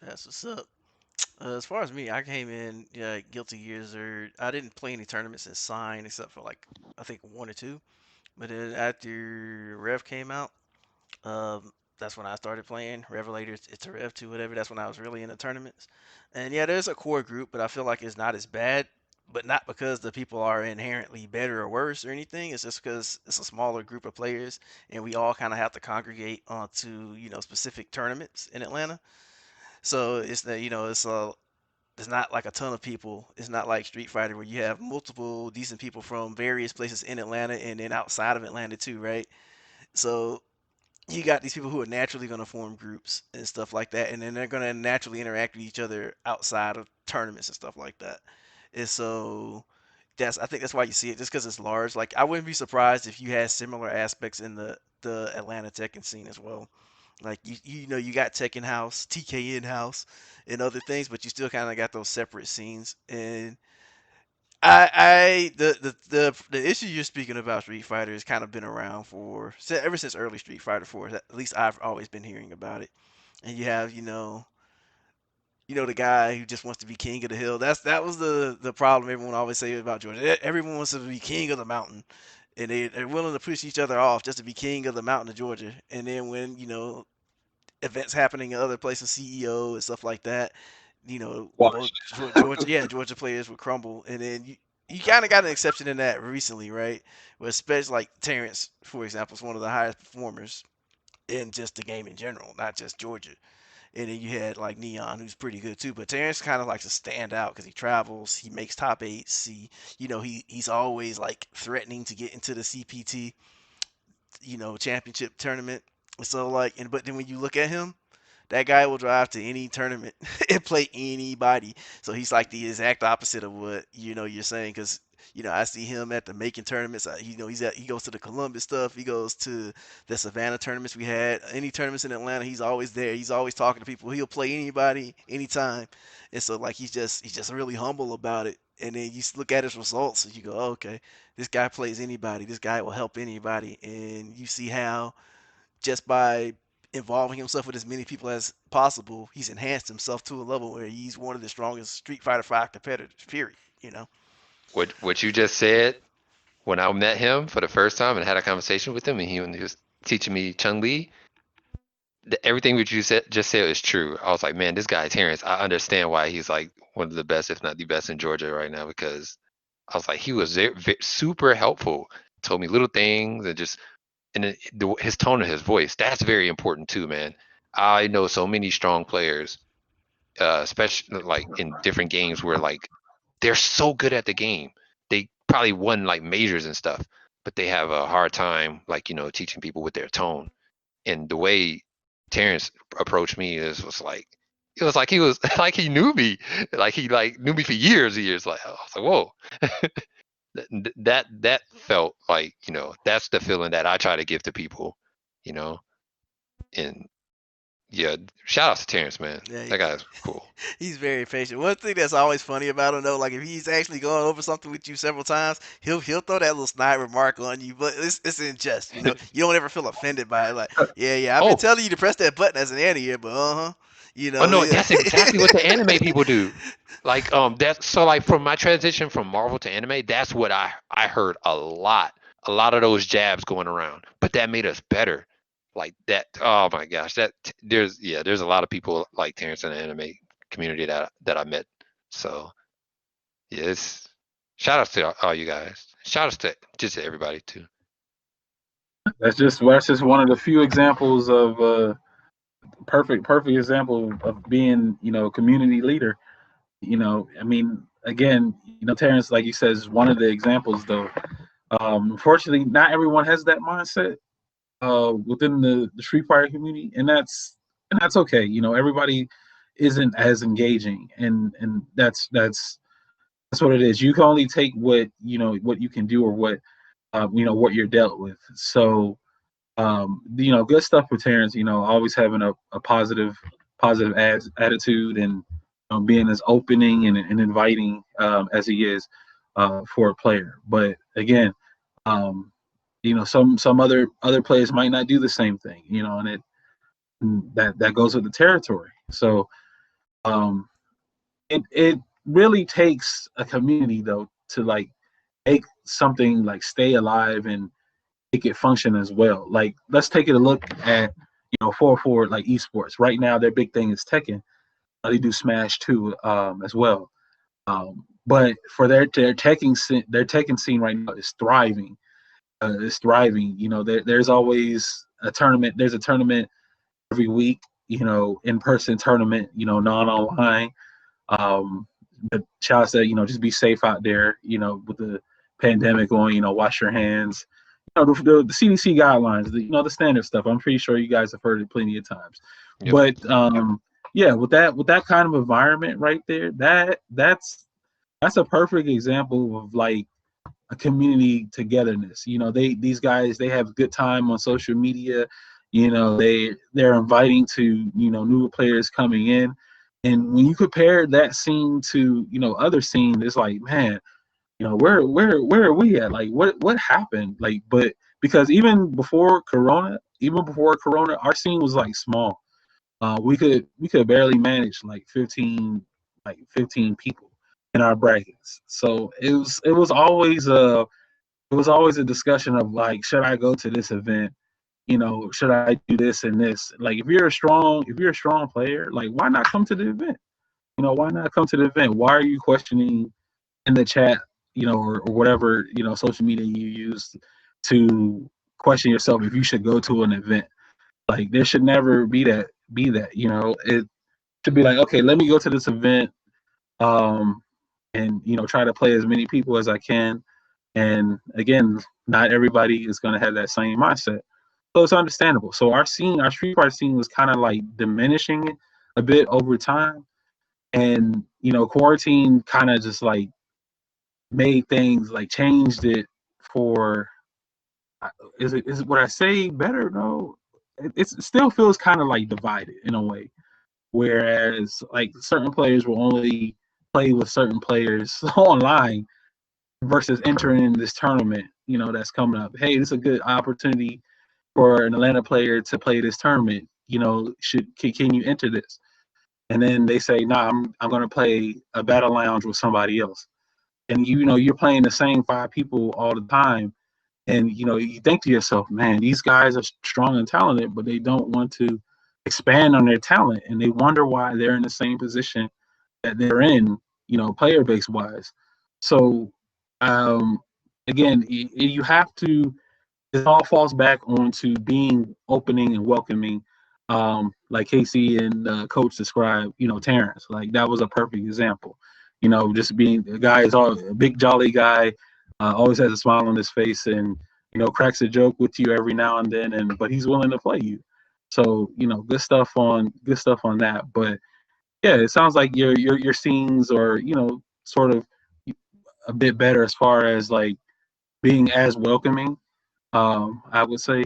That's what's up. As far as me, I came in Guilty Gears, or I didn't play any tournaments in Sign except for like I think one or two. But then after Rev came out, that's when I started playing Revelators. It's a Rev 2, whatever. That's when I was really into tournaments. And yeah, there's a core group, but I feel like it's not as bad. But not because the people are inherently better or worse or anything. It's just because it's a smaller group of players, and we all kind of have to congregate onto specific tournaments in Atlanta. So it's the it's not like a ton of people. It's not like Street Fighter where you have multiple decent people from various places in Atlanta and then outside of Atlanta too, right? So you got these people who are naturally going to form groups and stuff like that, and then they're going to naturally interact with each other outside of tournaments and stuff like that. And so I think that's why you see it, just because it's large. Like I wouldn't be surprised if you had similar aspects in the Atlanta Tekken scene as well. Like you got Tekken House, TKN House, and other things, but you still kind of got those separate scenes. And the issue you're speaking about Street Fighter has kind of been around for ever since early Street Fighter 4. At least I've always been hearing about it. And you have the guy who just wants to be king of the hill. That was the problem everyone always say about Georgia. Everyone wants to be king of the mountain, and they're willing to push each other off just to be king of the mountain of Georgia. And then when events happening in other places, CEO and stuff like that, both Watch. Georgia, yeah, Georgia players would crumble, and then you kind of got an exception in that recently, right? Where especially like Terrence, for example, is one of the highest performers in just the game in general, not just Georgia. And then you had like Neon, who's pretty good too. But Terrence kind of likes to stand out because he travels, he makes top eights. He's always like threatening to get into the CPT, championship tournament. So like, but then when you look at him, that guy will drive to any tournament and play anybody. So he's like the exact opposite of what you're saying. Because I see him at the Macon tournaments. He goes to the Columbus stuff. He goes to the Savannah tournaments we had. Any tournaments in Atlanta, he's always there. He's always talking to people. He'll play anybody, anytime. And so like he's just really humble about it. And then you look at his results and you go, oh, okay, this guy plays anybody. This guy will help anybody. And you see how just by involving himself with as many people as possible, he's enhanced himself to a level where he's one of the strongest Street Fighter 5 competitors. Period. what you just said, when I met him for the first time and had a conversation with him, and he was teaching me Chun Li, everything that you just said is true. I was like, man, this guy Terrence, I understand why he's like one of the best, if not the best, in Georgia right now, because I was like, he was super helpful. Told me little things and just his tone of his voice. That's very important too, man. I know so many strong players, especially like in different games where like they're so good at the game. They probably won like majors and stuff, but they have a hard time like teaching people with their tone. And the way Terrence approached me was like it was like he was like he knew me, like he like knew me for years and years. Like I was like, whoa. That felt like that's the feeling that I try to give to people, you know. And yeah, shout out to Terrence, man. Yeah, That guy's cool. he's very patient. One thing that's always funny about him though, like if he's actually going over something with you several times, he'll throw that little snide remark on you, but it's in jest. You don't ever feel offended by it. Like, yeah, I've been Oh, telling you to press that button as an anti-air, but oh no, yeah. that's exactly what the anime people do. Like that's so like from my transition from Marvel to anime, that's what I heard a lot. A lot of those jabs going around. But that made us better. Like that, oh my gosh, there's a lot of people like Terrence in the anime community that I met. So yeah, it's shout outs to all you guys. Shout outs to just to everybody too. That's just one of the few examples of perfect example of being a community leader. I mean, again, Terrence, like you said, is one of the examples though. Unfortunately, not everyone has that mindset within the Street Fighter community, and that's okay. Everybody isn't as engaging, and that's what it is. You can only take what you can do, or what you're dealt with. So good stuff for Terrence. Always having a positive attitude, and being as opening and inviting as he is for a player. But again, um, some other players might not do the same thing, and that goes with the territory. So um, it really takes a community though to like make something like stay alive and make it function as well. Like let's take a look at forward like esports. Right now their big thing is Tekken. They do Smash too as well. But for their Tekken scene right now is thriving. Is thriving. There's always a tournament. There's a tournament every week. In person tournament. Non online. But Child said, just be safe out there. With the pandemic going. Wash your hands. The CDC guidelines. The standard stuff. I'm pretty sure you guys have heard it plenty of times. Yep. But yeah, with that kind of environment right there, that's a perfect example of like a community togetherness. These guys they have good time on social media. They're inviting to new players coming in, and when you compare that scene to other scenes, it's like man, where are we at? Like what happened? Like but because even before Corona, our scene was like small. We could barely manage like 15 people in our brackets. So it was always a discussion of like, should I go to this event? Should I do this and this? Like if you're a strong player, like why not come to the event? Why not come to the event? Why are you questioning in the chat, or whatever, social media you use to question yourself if you should go to an event? Like there should never be that. It should be like, okay, let me go to this event, um, and try to play as many people as I can. And again, not everybody is going to have that same mindset, so it's understandable. So our street fighter scene was kind of like diminishing a bit over time, and quarantine kind of just like made things like changed it for. Is it what I say better? No, it still feels kind of like divided in a way. Whereas like certain players will only play with certain players online versus entering this tournament, that's coming up. Hey, this is a good opportunity for an Atlanta player to play this tournament. Can you enter this? And then they say, nah, I'm gonna play a battle lounge with somebody else. And you're playing the same 5 people all the time. And you think to yourself, man, these guys are strong and talented, but they don't want to expand on their talent, and they wonder why they're in the same position that they're in, player base wise. So, um, again, you have to. It all falls back onto being opening and welcoming, like Casey and Coach described. Terrence, like that was a perfect example. Just being a guy is all a big jolly guy, always has a smile on his face, and cracks a joke with you every now and then, but he's willing to play you. So good stuff on that. But yeah, it sounds like your scenes are sort of a bit better as far as like being as welcoming. I would say,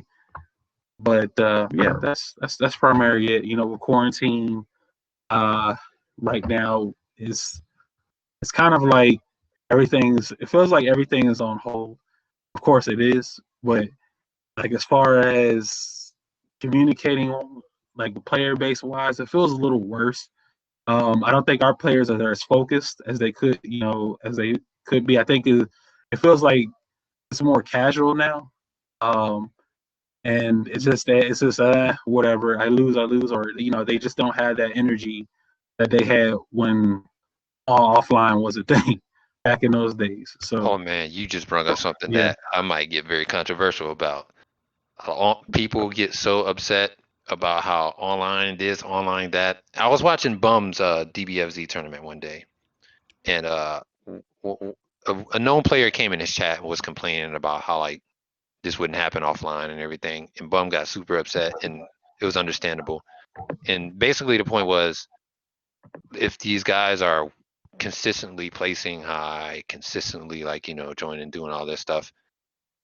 but yeah, that's primarily it. With quarantine, uh, right now is it's kind of like everything's. It feels like everything is on hold. Of course, it is, but like as far as communicating, like player base wise, it feels a little worse. I don't think our players are as focused as they could, as they could be. I think it feels like it's more casual now. Um, and it's just whatever. I lose, or they just don't have that energy that they had when all offline was a thing back in those days. So Oh man, you just brought up something yeah, that I might get very controversial about. People get so upset about how online this, online that. I was watching Bum's DBFZ tournament one day, and a known player came in his chat and was complaining about how like this wouldn't happen offline and everything, and Bum got super upset, and it was understandable. And basically, the point was, if these guys are consistently placing high, consistently like joining, doing all this stuff,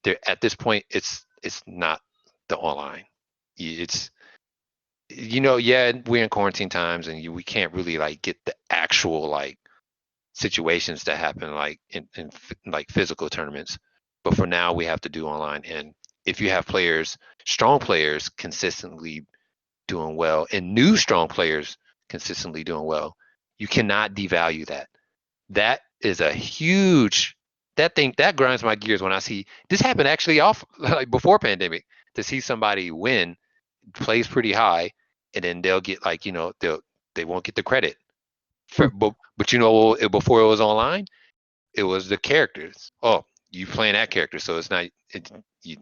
they're at this point, it's not the online. It's Yeah, we're in quarantine times, and we can't really like get the actual like situations that happen like in like physical tournaments. But for now, we have to do online. And if you have players, strong players, consistently doing well, and new strong players consistently doing well, you cannot devalue that. That is a huge that grinds my gears when I see this happen actually off like before pandemic, to see somebody win, plays pretty high, and then they'll get like they won't get the credit for, but before it was online, it was the characters. Oh, you playing that character, so it's not you,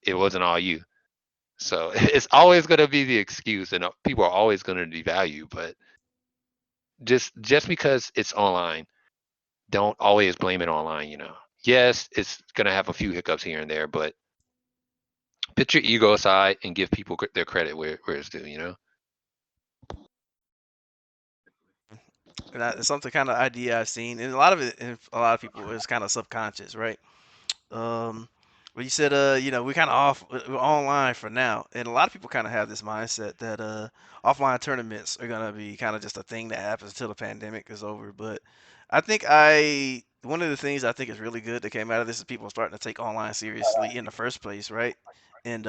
it wasn't all you. So it's always going to be the excuse, and people are always going to devalue. But just because it's online, don't always blame it online. Yes, it's going to have a few hiccups here and there, but put your ego aside and give people their credit where it's due. And it's something kind of idea I've seen, and a lot of it, and a lot of people, is kind of subconscious, right? Um, well, you said, we're kind of we're online for now, and a lot of people kind of have this mindset that offline tournaments are gonna be kind of just a thing that happens until the pandemic is over. But I think one of the things I think is really good that came out of this is people starting to take online seriously in the first place, right? And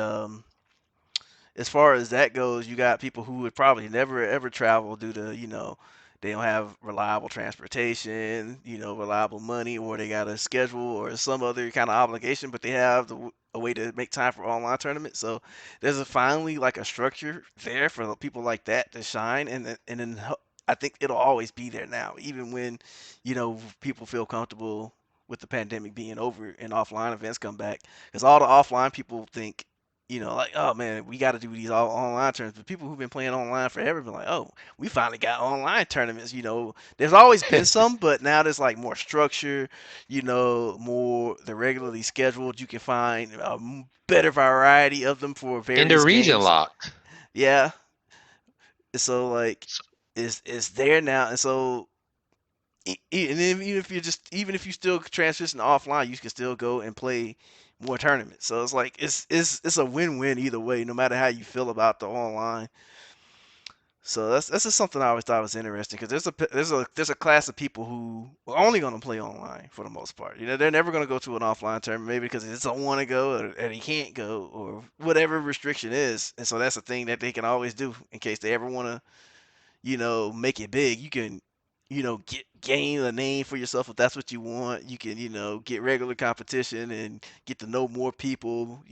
as far as that goes, you got people who would probably never ever travel due to, they don't have reliable transportation, reliable money, or they got a schedule or some other kind of obligation, but they have a way to make time for online tournaments. So there's finally like a structure there for the people like that to shine, and then I think it'll always be there now, even when, people feel comfortable with the pandemic being over and offline events come back, because all the offline people think, like, oh man, we got to do these all online tournaments. But people who've been playing online forever been like, oh, we finally got online tournaments. There's always been some, but now there's like more structure. More they're regularly scheduled. You can find a better variety of them for In the various region games. locked. Yeah, so like, it's there now, and so and then even if you still transition offline, you can still go and play more tournaments. So it's like it's a win-win either way, no matter how you feel about the online. So that's just something I always thought was interesting, because there's a class of people who are only going to play online for the most part. They're never going to go to an offline tournament, maybe because they just don't want to go, or they can't go, or whatever restriction is. And so that's a thing that they can always do in case they ever want to, make it big. You can, gain a name for yourself if that's what you want. You can, get regular competition and get to know more people,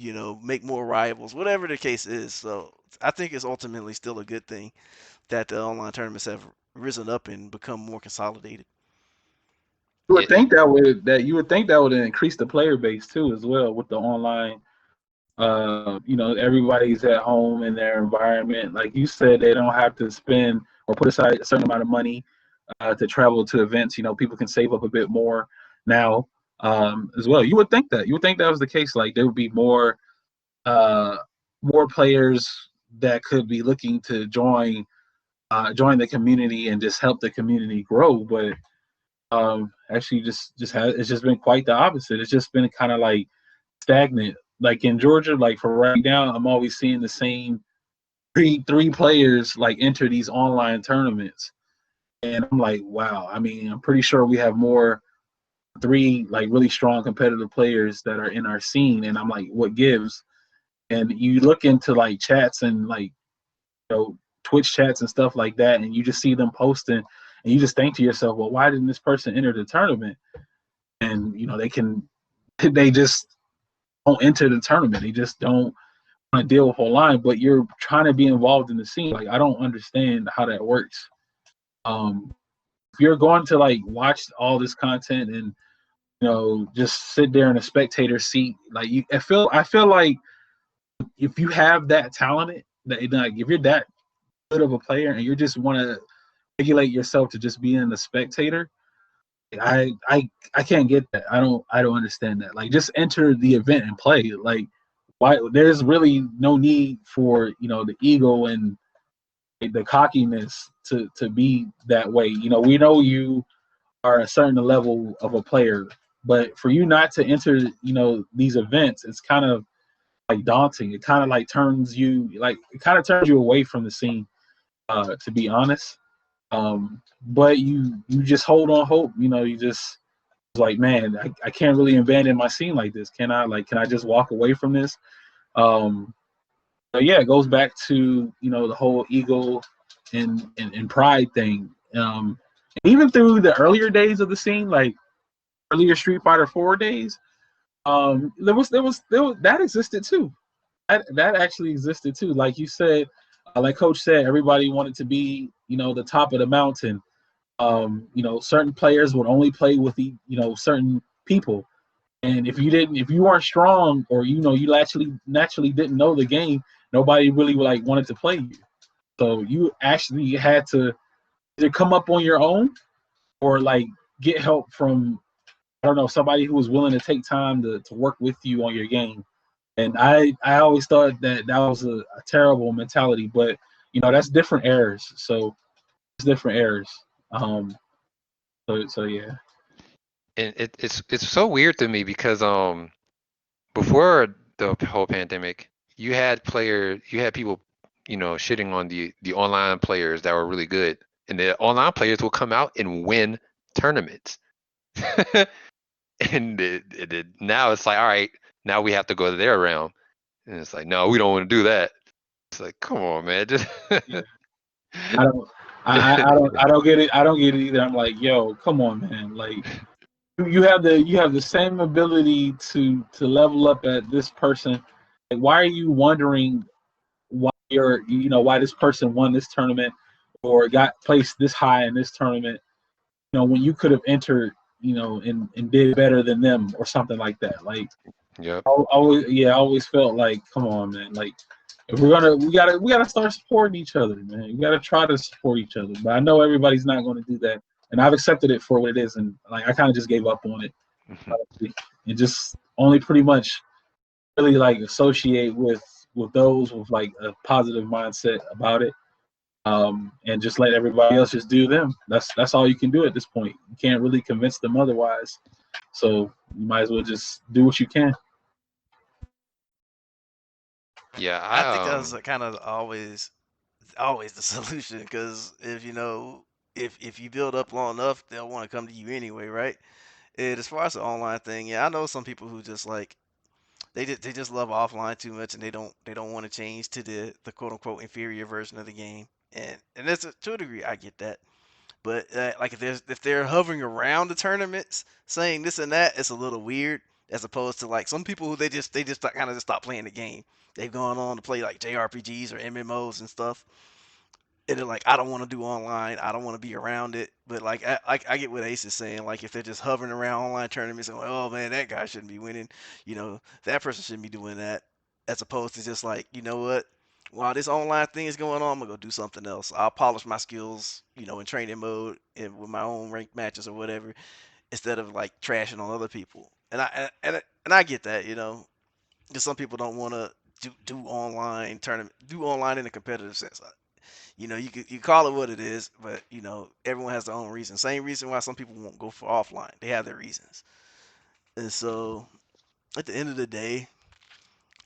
make more rivals, whatever the case is. So I think it's ultimately still a good thing that the online tournaments have risen up and become more consolidated. You Yeah, would think that would increase the player base too as well with the online. Everybody's at home in their environment. Like you said, they don't have to spend or put aside a certain amount of money to travel to events. People can save up a bit more now as well. You would think that. You would think that was the case. Like there would be uh, more players that could be looking to join the community and just help the community grow. But actually, it's just been quite the opposite. It's just been kind of like stagnant. Like in Georgia, like for right now, I'm always seeing the same three players like enter these online tournaments, and I'm like, wow. I mean, I'm pretty sure we have more three like really strong competitive players that are in our scene, and I'm like, what gives? And you look into like chats and like Twitch chats and stuff like that, and you just see them posting, and you just think to yourself, well, why didn't this person enter the tournament? And they just don't enter the tournament. They just don't want to deal with online. But you're trying to be involved in the scene. Like I don't understand how that works. If you're going to like watch all this content and just sit there in a spectator seat, like I feel like if you have that talent, that like if you're that good of a player and you just want to regulate yourself to just being a spectator, I can't get that. I don't understand that. Like just enter the event and play. Like why there's really no need for the ego and the cockiness to be that way. We know you are a certain level of a player, but for you not to enter these events, it's kind of like daunting. It kind of like turns you away from the scene, to be honest. But you just hold on hope. You just like, man, I can't really abandon my scene like this. Can I? Like, can I just walk away from this? But yeah, it goes back to the whole ego and pride thing. Even through the earlier days of the scene, like earlier Street Fighter 4 days, there was that existed too. That actually existed too. Like you said, like Coach said, everybody wanted to be the top of the mountain. Certain players would only play with certain people, and if you weren't strong, or you actually naturally didn't know the game, nobody really like wanted to play you. So you actually had to either come up on your own or like get help from, I don't know, somebody who was willing to take time to work with you on your game. And I always thought that was a terrible mentality, but that's different eras. So it's different eras. So yeah. And it's so weird to me because before the whole pandemic, you had people, shitting on the online players that were really good, and the online players will come out and win tournaments. And now it's like, all right, now we have to go to their realm, and it's like, no, we don't want to do that. It's like, come on, man, just Yeah. I don't get it. I don't get it either. I'm like, yo, come on, man. Like, you have the same ability to level up at this person. Like, why are you wondering why this person won this tournament or got placed this high in this tournament? When you could have entered, and did better than them or something like that. Like, yep. I always felt like, come on, man. Like, if we gotta start supporting each other, man. We gotta try to support each other. But I know everybody's not going to do that, and I've accepted it for what it is, and like I kind of just gave up on it, and just only pretty much really like associate with those with like a positive mindset about it, and just let everybody else just do them. That's all you can do at this point. You can't really convince them otherwise, so you might as well just do what you can. Yeah, I think that was kind of always the solution, because if you build up long enough, they'll want to come to you anyway, right? And as far as the online thing, yeah, I know some people who just like they just love offline too much, and they don't want to change to the quote unquote inferior version of the game. And that's to a degree I get that. But like if they're hovering around the tournaments saying this and that, it's a little weird. As opposed to like some people who they just kind of just stop playing the game. They've gone on to play like JRPGs or MMOs and stuff, and they're like, I don't want to do online. I don't want to be around it. But like, I get what Ace is saying. Like, if they're just hovering around online tournaments and like, oh man, that guy shouldn't be winning. That person shouldn't be doing that. As opposed to just like, you know what? While this online thing is going on, I'm gonna go do something else. I'll polish my skills, in training mode and with my own ranked matches or whatever, instead of like trashing on other people. And I get that, because some people don't want to do online tournament, do online in a competitive sense. You call it what it is, but everyone has their own reason. Same reason why some people won't go for offline. They have their reasons. And so at the end of the day,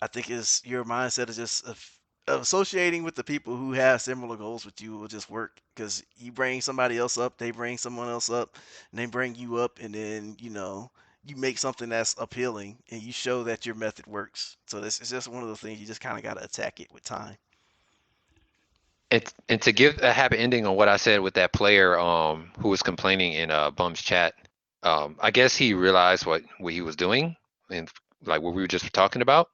I think it's your mindset is just of associating with the people who have similar goals with you will just work, because you bring somebody else up, they bring someone else up, and they bring you up, and then you make something that's appealing, and you show that your method works. So this is just one of the things you just kind of got to attack it with time. And to give a happy ending on what I said with that player who was complaining in Bum's chat, I guess he realized what he was doing, and like what we were just talking about,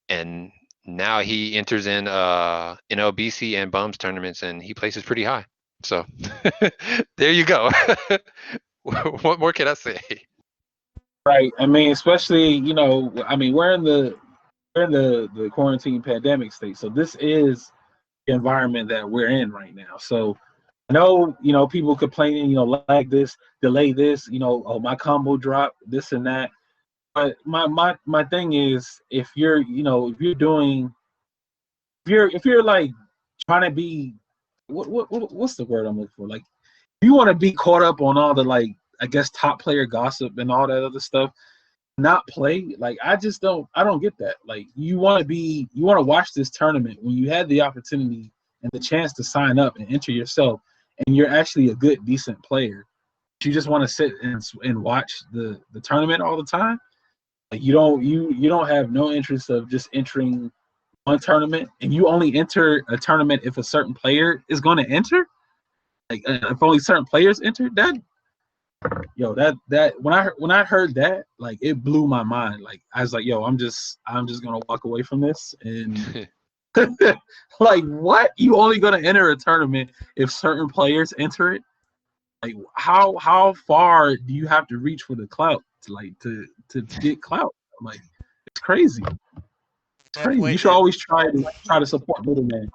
and now he enters in NLBC and Bums tournaments, and he places pretty high. So there you go. What more can I say? Right. I mean, especially we're in the quarantine pandemic state, so this is the environment that we're in right now. So I know, people complaining, like this, delay this, oh, my combo dropped, this and that. But my thing is, if you're like trying to be, what's the word I'm looking for? Like, if you want to be caught up on all the, like, I guess, top player gossip and all that other stuff, not play. Like I don't get that. Like you want to watch this tournament when you had the opportunity and the chance to sign up and enter yourself, and you're actually a good, decent player. You just want to sit and watch the tournament all the time. Like you don't have no interest of just entering one tournament, and you only enter a tournament if a certain player is going to enter. Like if only certain players enter, that when I heard that, like it blew my mind. Like I was like, yo, I'm just gonna walk away from this. And like, what? You only gonna enter a tournament if certain players enter it? Like how far do you have to reach for the clout to get clout? Like it's crazy. It's That crazy. You point, should always try to support middleman.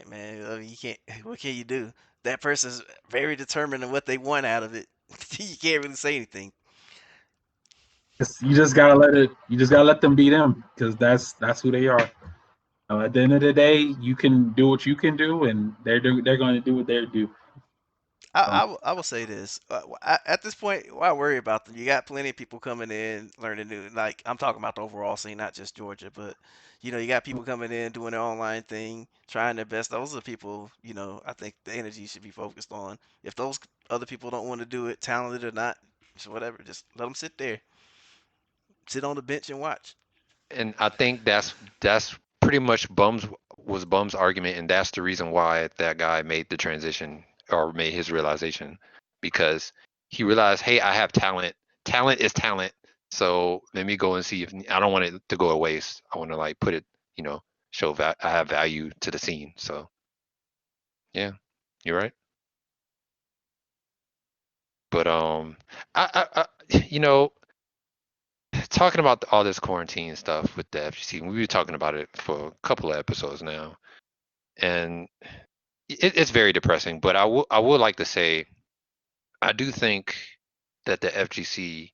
man. I mean, you can't. What can you do? That person's very determined in what they want out of it. You can't really say anything. You just gotta let it. You just gotta let them be them because that's who they are. At the end of the day, you can do what you can do, and they're going to do what they do. I will say this. At this point, why worry about them? You got plenty of people coming in learning new. Like I'm talking about the overall scene, not just Georgia, but you got people coming in doing their online thing, trying their best. Those are the people, I think the energy should be focused on. If those other people don't want to do it, talented or not, just whatever, just let them sit there, sit on the bench and watch. And I think that's pretty much Bum's argument, and that's the reason why that guy made the transition or made his realization, because he realized, hey, I have talent. Talent is talent. So let me go and see if I don't want it to go to waste. I want to like put it, show that I have value to the scene. So yeah, you're right. But you know, talking about all this quarantine stuff with the FGC, we've been talking about it for a couple of episodes now, and it's very depressing. But I would like to say I do think that the FGC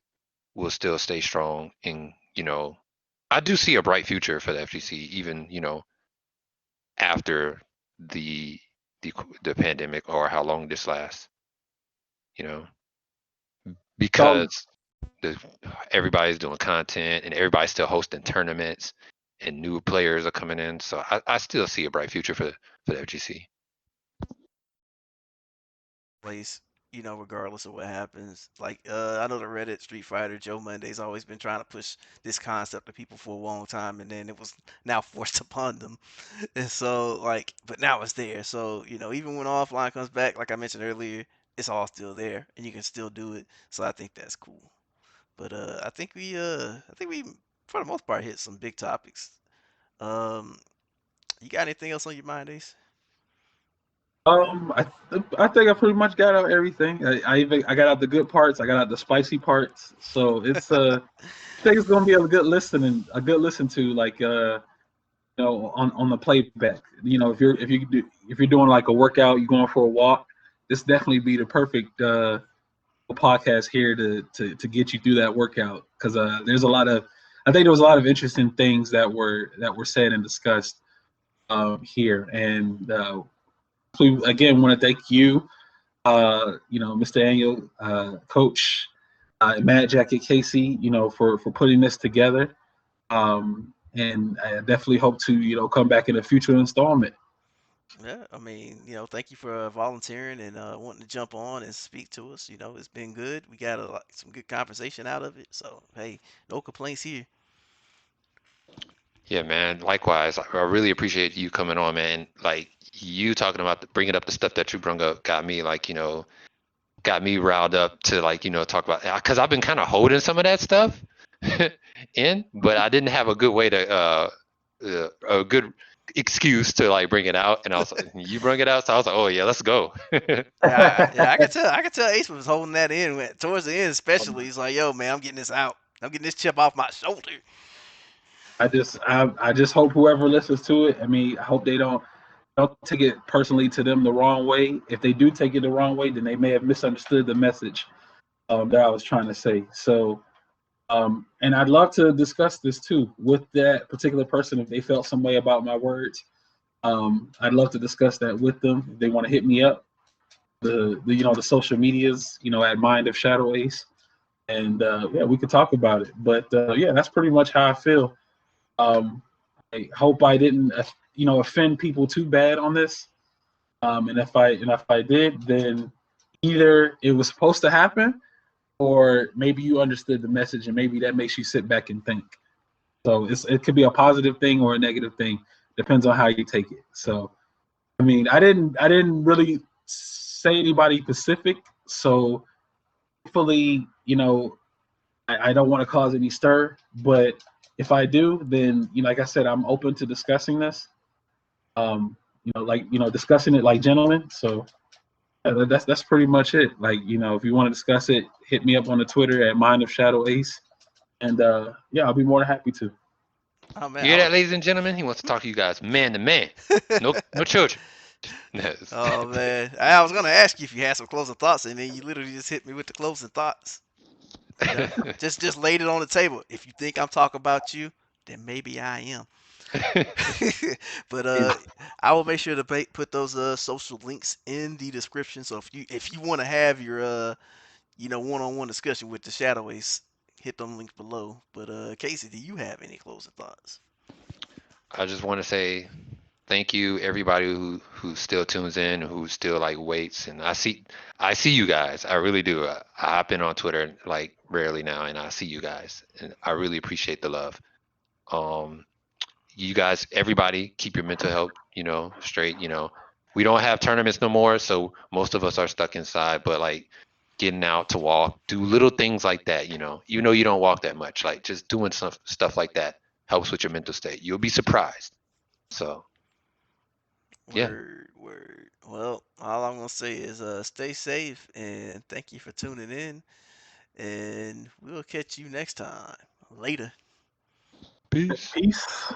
will still stay strong, and I do see a bright future for the FGC, even after the the the pandemic or how long this lasts, you know, Um, because the, everybody's doing content and everybody's still hosting tournaments and new players are coming in. So I still see a bright future for the FGC. Place, regardless of what happens. Like, I know the Reddit Street Fighter Joe Monday's always been trying to push this concept to people for a long time, and then it was now forced upon them. And so, like, but now it's there. So, even when offline comes back, like I mentioned earlier, it's all still there, and you can still do it. So I think that's cool. But I think we, for the most part, hit some big topics. Um, you got anything else on your mind, Ace? I think I pretty much got out everything. I got out the good parts. I got out the spicy parts. So it's I think it's gonna be a good listen to, like on the playback. If you're doing like a workout, you're going for a walk, this definitely be the perfect podcast here to get you through that workout, because there's a lot of I think there was a lot of interesting things that were said and discussed here. And we again want to thank you, Mr. Daniel, Coach, Mad Jacket Casey, for putting this together. And I definitely hope to come back in a future installment. Yeah, I mean, thank you for volunteering and wanting to jump on and speak to us. It's been good. We got some good conversation out of it. So, hey, no complaints here. Yeah, man. Likewise, I really appreciate you coming on, man. Like you talking about bringing up the stuff that you brought up got me like got me riled up to like talk about, because I've been kind of holding some of that stuff in, but I didn't have a good way to a good excuse to like bring it out, and I was like, you bring it out, so I was like, oh yeah, let's go. Yeah, I could tell Ace was holding that in towards the end, especially. He's like, "Yo, man, I'm getting this out. I'm getting this chip off my shoulder." I just hope whoever listens to it, I mean, I hope they don't take it personally to them the wrong way. If they do take it the wrong way, then they may have misunderstood the message that I was trying to say. So, and I'd love to discuss this too with that particular person if they felt some way about my words. I'd love to discuss that with them if they want to hit me up. The social medias, at Mind of Shadow Ace. and yeah, we could talk about it. But yeah, that's pretty much how I feel. Um, I hope I didn't, offend people too bad on this. And if I did, then either it was supposed to happen, or maybe you understood the message, and maybe that makes you sit back and think. So it could be a positive thing or a negative thing, depends on how you take it. So I mean, I didn't really say anybody specific. So hopefully, I don't want to cause any stir. But if I do, then like I said, I'm open to discussing this. Discussing it like gentlemen. So yeah, that's pretty much it. Like, if you want to discuss it, hit me up on the Twitter at Mind of Shadow Ace, and yeah, I'll be more than happy to. Oh man, You hear that, ladies and gentlemen? He wants to talk to you guys, man to man. No children. Yes. Oh man, I was gonna ask you if you had some closing thoughts, and then you literally just hit me with the closing thoughts. You know, just laid it on the table. If you think I'm talking about you, then maybe I am. But I will make sure to put those social links in the description. So if you want to have your one-on-one discussion with the Shadow Ace, hit them links below. But Casey, do you have any closing thoughts? I just want to say thank you everybody who still tunes in, who still like waits, and I see you guys. I really do. I hop in on Twitter like rarely now, and I see you guys, and I really appreciate the love. Um, you guys, everybody, keep your mental health, straight. We don't have tournaments no more, so most of us are stuck inside. But like getting out to walk, do little things like that. Even though you don't walk that much, like just doing stuff like that helps with your mental state. You'll be surprised. So yeah. Word, word. Well, all I'm gonna say is stay safe and thank you for tuning in. And we'll catch you next time. Later. Peace. Peace.